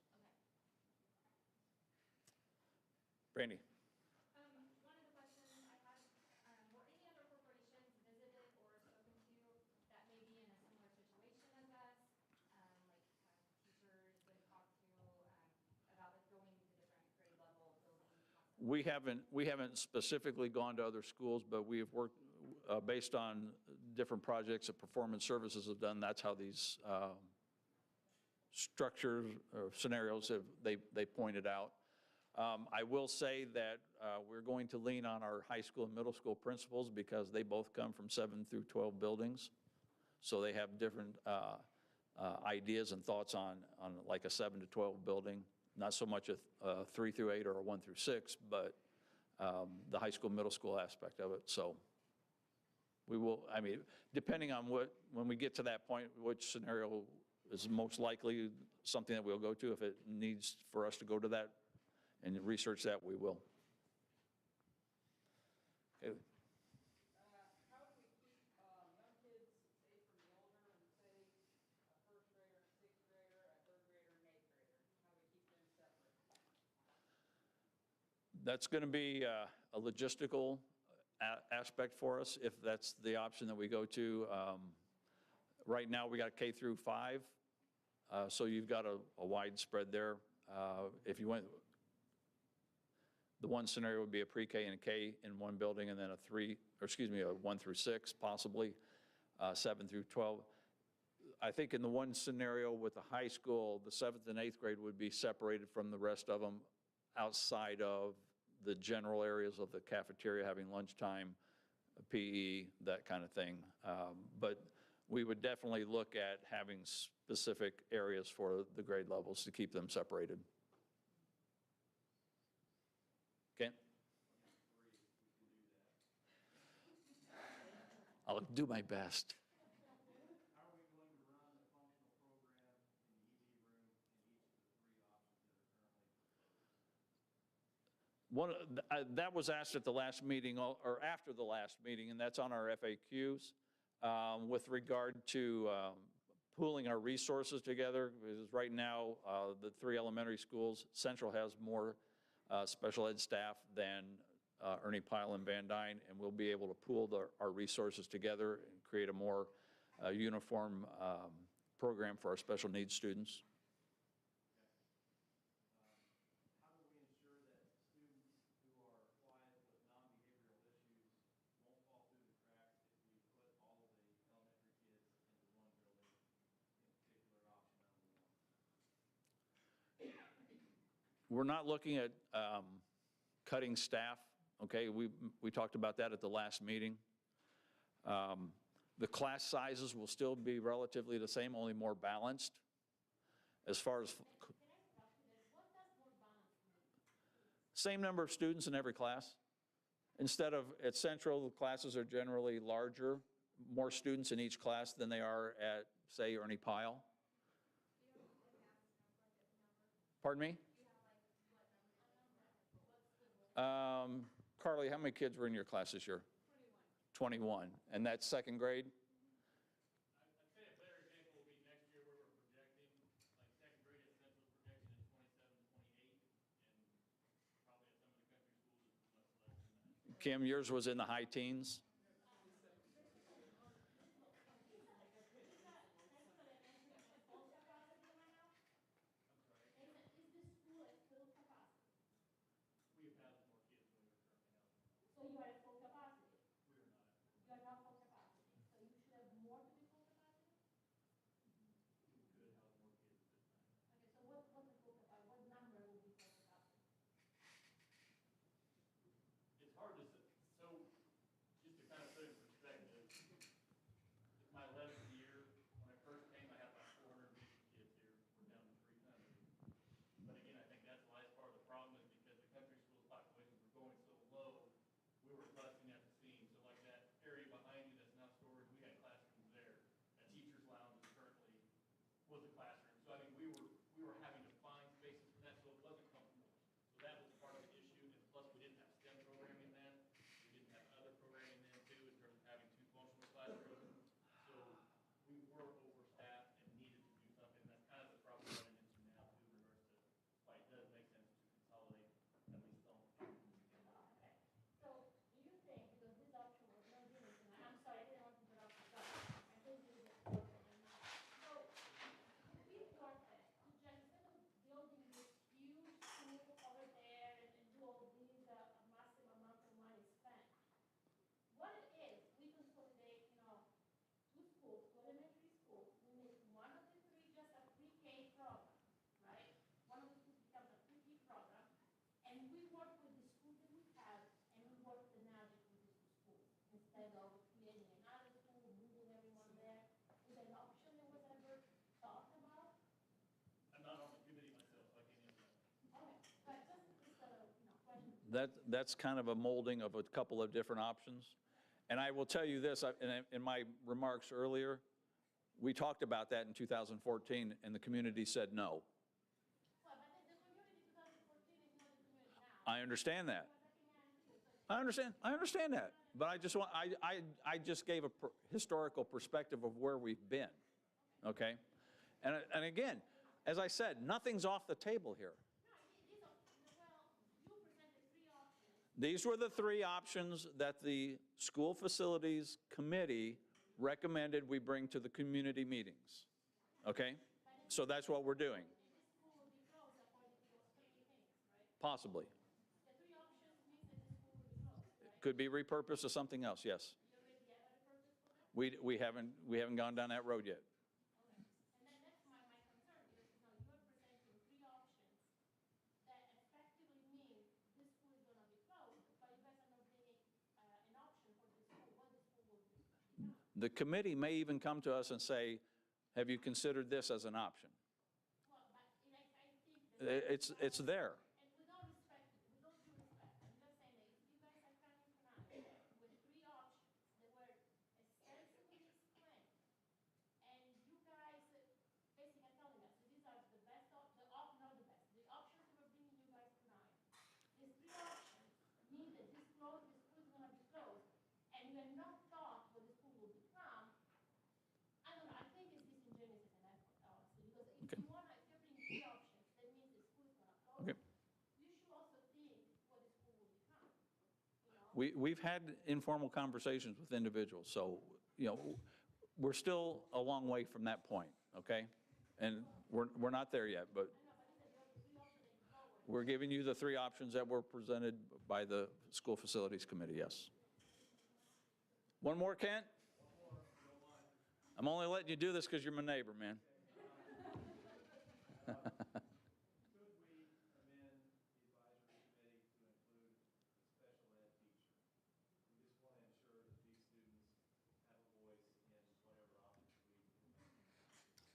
Speaker 1: Brandy.
Speaker 7: One of the questions I had, were any other corporations visited or spoken to that may be in a similar situation as us? Like teachers been talked to about going to the different grade level buildings?
Speaker 1: We haven't specifically gone to other schools, but we have worked based on different projects that performance services have done. That's how these structures or scenarios they pointed out. I will say that we're going to lean on our high school and middle school principals because they both come from 7 through 12 buildings. So they have different ideas and thoughts on like a 7 to 12 building, not so much a 3 through 8 or a 1 through 6, but the high school, middle school aspect of it. So we will, I mean, depending on when we get to that point, which scenario is most likely something that we'll go to. If it needs for us to go to that and research that, we will. Okay.
Speaker 5: How do we keep young kids, say from the older and say a first grader, a sixth grader, a third grader, and eighth grader? How do we keep them separate?
Speaker 1: That's going to be a logistical aspect for us, if that's the option that we go to. Right now, we got K through 5, so you've got a wide spread there. If you went, the one scenario would be a pre-K and a K in one building, and then a 1 through 6, possibly 7 through 12. I think in the one scenario with the high school, the 7th and 8th grade would be separated from the rest of them outside of the general areas of the cafeteria, having lunchtime, PE, that kind of thing. But we would definitely look at having specific areas for the grade levels to keep them separated. Okay? I'll do my best.
Speaker 8: How are we going to run the functional program in the ED room in each of the 3 options that are currently proposed?
Speaker 1: That was asked at the last meeting, or after the last meeting, and that's on our FAQs. With regard to pooling our resources together, because right now, the 3 elementary schools, Central has more special ed staff than Ernie Pyle and Van Dyne, and we'll be able to pool our resources together and create a more uniform program for our special needs students.
Speaker 8: How do we ensure that students who are quiet with non-behavioral issues won't fall through the cracks if we put all of the elementary kids into one building, in particular option number 1?
Speaker 1: We're not looking at cutting staff, okay? We talked about that at the last meeting. The class sizes will still be relatively the same, only more balanced. As far as
Speaker 6: Can I stop you there? What does more balance mean?
Speaker 1: same number of students in every class. Instead of at Central, the classes are generally larger, more students in each class than they are at, say, Ernie Pyle. Pardon me? Carly, how many kids were in your class this year? 21. And that's second grade?
Speaker 8: I'd say a better example will be next year where we're projecting, like second grade at Central projected at 27, 28, and probably at some of the country schools it's much less than that.
Speaker 1: Kim, yours was in the high teens?
Speaker 6: Is the school at full capacity?
Speaker 8: We have had more kids than we are currently having.
Speaker 6: So you are at full capacity?
Speaker 8: We are not.
Speaker 6: You are not full capacity, so you should have more to be full capacity?
Speaker 8: We could have more kids at this time.
Speaker 6: Okay, so what's the full capacity, what number will be full capacity?
Speaker 8: It's hard to say. So just to kind of put it in perspective, it's my 11th year. When I first came, I had about 450 kids here. We're down to 300. But again, I think that's the last part of the problem is because the country schools populations were going so low, we were busting at the seams. So like that area behind you that's now storage, we had classrooms there. A teacher's lounge is currently was a classroom. So I mean, we were having to find spaces for that, so it wasn't comfortable. So that was part of the issue. And plus, we didn't have STEM programming then. We didn't have other programming then too, in terms of having 2 functional classrooms. So we were overstaffed and needed to do something. That's kind of the problem we're running into now too, in regards to why it does make sense to consolidate at least some.
Speaker 6: Okay, so do you think, because this option was not given tonight, I'm sorry, I didn't want to interrupt you, but I think this is important. So, do we
Speaker 1: That's kind of a molding of a couple of different options. And I will tell you this, in my remarks earlier, we talked about that in 2014, and the community said no.
Speaker 6: Well, but the community 2014 is not the community now.
Speaker 1: I understand that.
Speaker 6: We're looking at it.
Speaker 1: I understand that. But I just want, I just gave a historical perspective of where we've been, okay? And again, as I said, nothing's off the table here.
Speaker 6: These are, well, you presented 3 options.
Speaker 1: These were the 3 options that the School Facilities Committee recommended we bring to the community meetings, okay? So that's what we're doing.
Speaker 6: This school will be closed according to those 3 things, right?
Speaker 1: Possibly.
Speaker 6: The 3 options means that the school will be closed, right?
Speaker 1: Could be repurposed to something else, yes.
Speaker 6: You already have a purpose for that?
Speaker 1: We haven't gone down that road yet.
Speaker 6: Okay. And then that's my concern, because, you know, you're presenting 3 options that effectively mean this school is gonna be closed, but you guys are not bringing, an option for the school, what the school will become.
Speaker 1: The committee may even come to us and say, have you considered this as an option?
Speaker 6: Well, but, like, I think that.
Speaker 1: It's there.
Speaker 6: And with all respect, with all due respect, I'm just saying that if you guys are coming tonight with 3 options that were extensively explained, and you guys basically are telling us that these are the best, not the options that we're bringing you guys tonight. These 3 options mean that this school is gonna be closed, and you have not thought what the school will become. I don't know, I think it's disingenuous as an effort, honestly, because if
Speaker 1: Okay.
Speaker 6: you wanna, if you're bringing 3 options, that means the school is gonna close.
Speaker 1: Okay.
Speaker 6: You should also think what the school will become, you know?
Speaker 1: We've had informal conversations with individuals, so, you know, we're still a long way from that point, okay? And we're not there yet, but we're giving you the 3 options that were presented by the School Facilities Committee, yes. One more, Kent? I'm only letting you do this because you're my neighbor, man.
Speaker 9: Could we amend the advisory committee to include a special ed teacher? We just want to ensure that these students have a voice in whatever options we.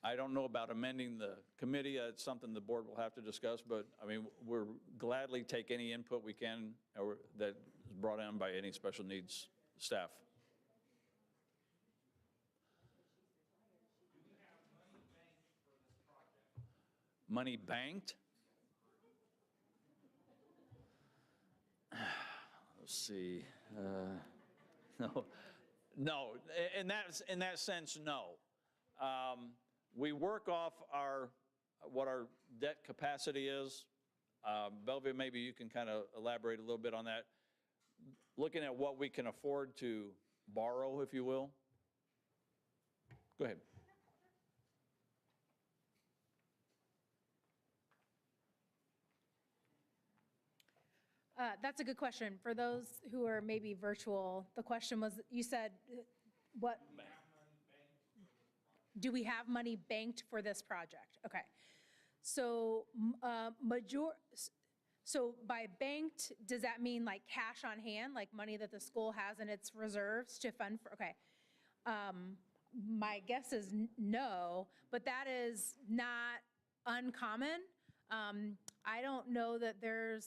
Speaker 1: I don't know about amending the committee. It's something the board will have to discuss, but, I mean, we're gladly take any input we can or that is brought in by any special needs staff. Money banked? Let's see. No. In that sense, no. We work off what our debt capacity is. Bellevue, maybe you can kind of elaborate a little bit on that. Looking at what we can afford to borrow, if you will. Go ahead.
Speaker 4: That's a good question. For those who are maybe virtual, the question was, you said, what? Do we have money banked for this project? Okay. So, so by banked, does that mean like cash on hand, like money that the school has in its reserves to fund for, okay. My guess is no, but that is not uncommon. I don't know that there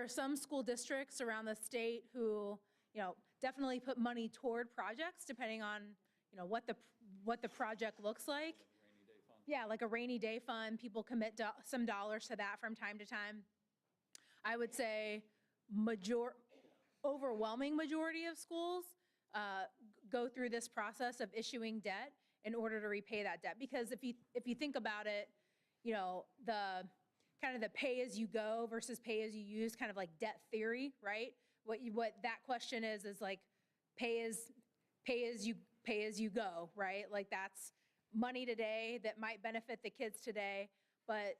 Speaker 4: are some school districts around the state who, you know, definitely put money toward projects depending on, you know, what the project looks like. Yeah, like a rainy day fund, people commit some dollars to that from time to time. I would say overwhelming majority of schools go through this process of issuing debt in order to repay that debt. Because if you think about it, you know, the kind of the pay as you go versus pay as you use, kind of like debt theory, right? What that question is like pay as you go, right? Like that's money today that might benefit the kids today, but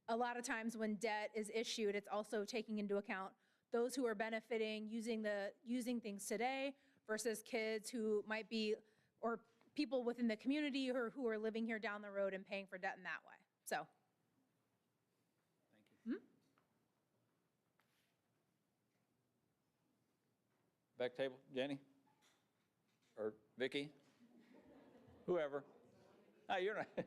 Speaker 4: a lot of times when debt is issued, it's also taking into account those who are benefiting using things today versus kids who might be, or people within the community or who are living here down the road and paying for debt in that way. So.
Speaker 1: Thank you. Back table, Jenny? Or Vicky? Whoever. Ah, you're not.
Speaker 10: Was 3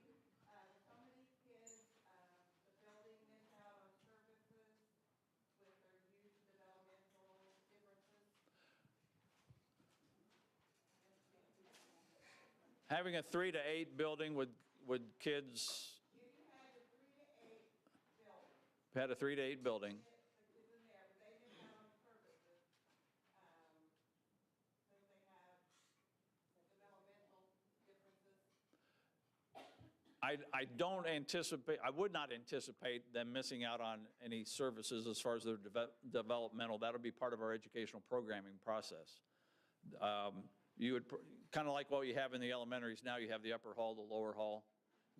Speaker 10: to 8, so many kids
Speaker 1: Having a 3 to 8 building would kids,
Speaker 10: If you had the 3 to 8 building,
Speaker 1: had a 3 to 8 building,
Speaker 10: the kids in there, but they didn't have on purposes, because they have developmental differences.
Speaker 1: I don't anticipate, I would not anticipate them missing out on any services as far as their developmental. That'll be part of our educational programming process. You would, kind of like what you have in the elementaries now, you have the upper hall, the lower hall.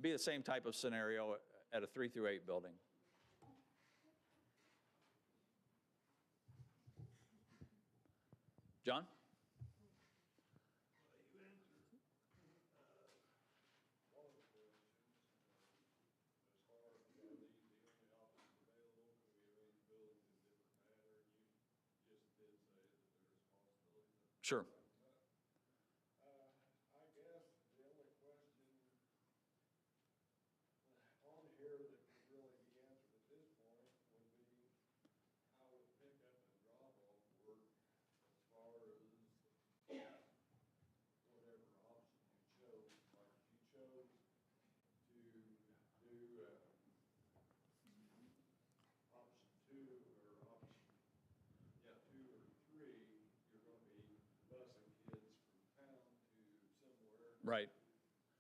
Speaker 1: Be the same type of scenario at a 3 through 8 building. John? Sure.
Speaker 11: I guess the only question on here that could really be answered at this point would be how would pickup and drop-off work as far as whatever option you chose. Like if you chose to do option 2 or option, 2 or 3, you're going to be busing kids from town to somewhere.
Speaker 1: Right.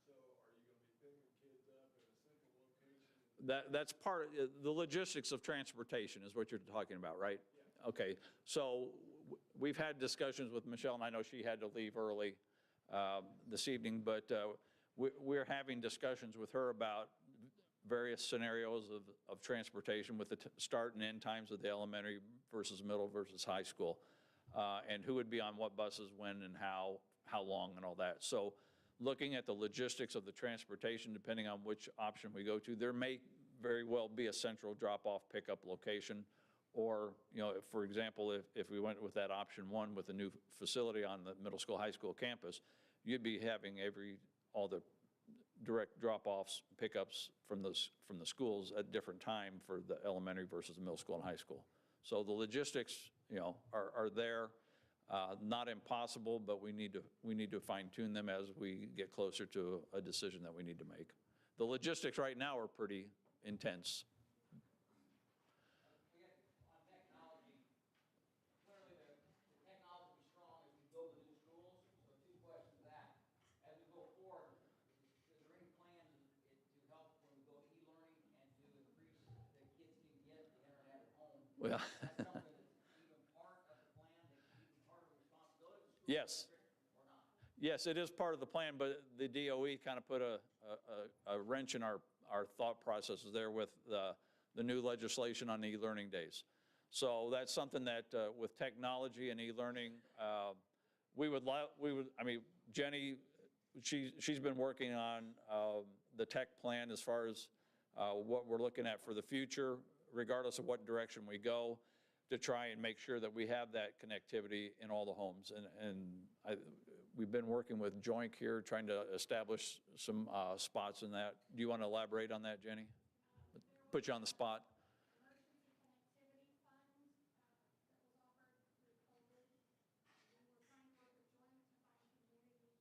Speaker 11: So are you going to be picking kids up at a central location?
Speaker 1: That's part of the logistics of transportation is what you're talking about, right? Yeah. Okay, so we've had discussions with Michelle, and I know she had to leave early this evening, but we're having discussions with her about various scenarios of transportation with the start and end times of the elementary versus middle versus high school, and who would be on what buses, when and how long and all that. So looking at the logistics of the transportation, depending on which option we go to, there may very well be a central drop-off pickup location, or, you know, for example, if we went with that option 1 with a new facility on the middle school, high school campus, you'd be having all the direct drop-offs, pickups from the schools at different time for the elementary versus the middle school and high school. So the logistics, you know, are there. Not impossible, but we need to fine-tune them as we get closer to a decision that we need to make. The logistics right now are pretty intense.
Speaker 12: On technology, clearly the technology is strong as we build the new schools. So 2 questions to that. As we go forward, is there any plans to help when we go to e-learning and to increase that kids can get the internet at home?
Speaker 1: Well,
Speaker 12: That's something that's even part of the plan, that even part of the responsibility of the school
Speaker 1: yes.
Speaker 12: district, or not?
Speaker 1: Yes, it is part of the plan, but the DOE kind of put a wrench in our thought processes there with the new legislation on e-learning days. So that's something that with technology and e-learning, I mean, Jenny, she's been working on the tech plan as far as what we're looking at for the future, regardless of what direction we go, to try and make sure that we have that connectivity in all the homes. And we've been working with Joink here, trying to establish some spots in that. Do you want to elaborate on that, Jenny? Put you on the spot.
Speaker 6: Emergency connectivity fund that was offered through COVID. We were trying to work with Joint to find community locations throughout South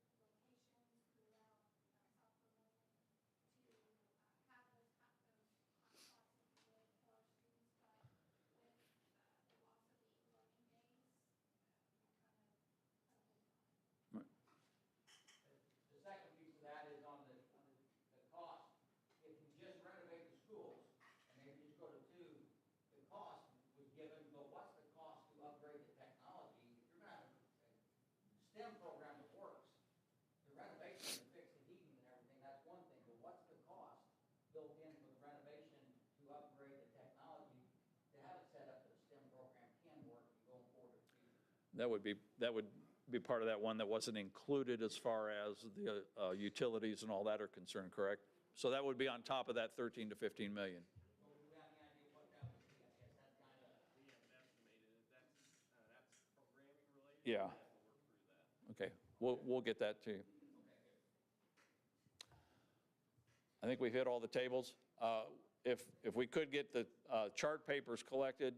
Speaker 6: Vermillion to have those hotspots, if you would, for our students. But with the loss of the e-learning days, we kind of put a hold on it.
Speaker 12: The second piece of that is on the cost. If you just renovate the schools, and maybe just go to 2, the cost was given, but what's the cost to upgrade the technology? If you're gonna have a STEM program that works, the renovation to fix the heating and everything, that's one thing, but what's the cost built in for the renovation to upgrade the technology to have it set up that a STEM program can work and going forward in the future?
Speaker 1: That would be part of that one that wasn't included as far as the utilities and all that are concerned, correct? So that would be on top of that 13 to 15 million.
Speaker 12: So do we have any idea what that would be? I guess that's kind of.
Speaker 3: We haven't estimated it. That's programming related.
Speaker 1: Yeah.
Speaker 3: We have to work through that.
Speaker 1: Okay, we'll get that to you. I think we've hit all the tables. If we could get the chart papers collected,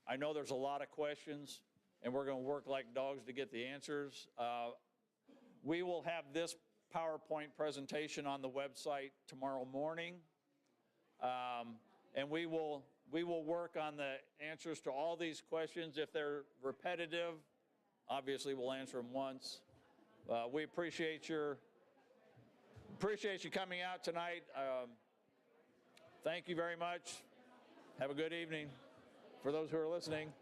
Speaker 1: I know there's a lot of questions, and we're going to work like dogs to get the answers. We will have this PowerPoint presentation on the website tomorrow morning. And we will work on the answers to all these questions. If they're repetitive, obviously we'll answer them once. We appreciate you coming out tonight. Thank you very much. Have a good evening for those who are listening.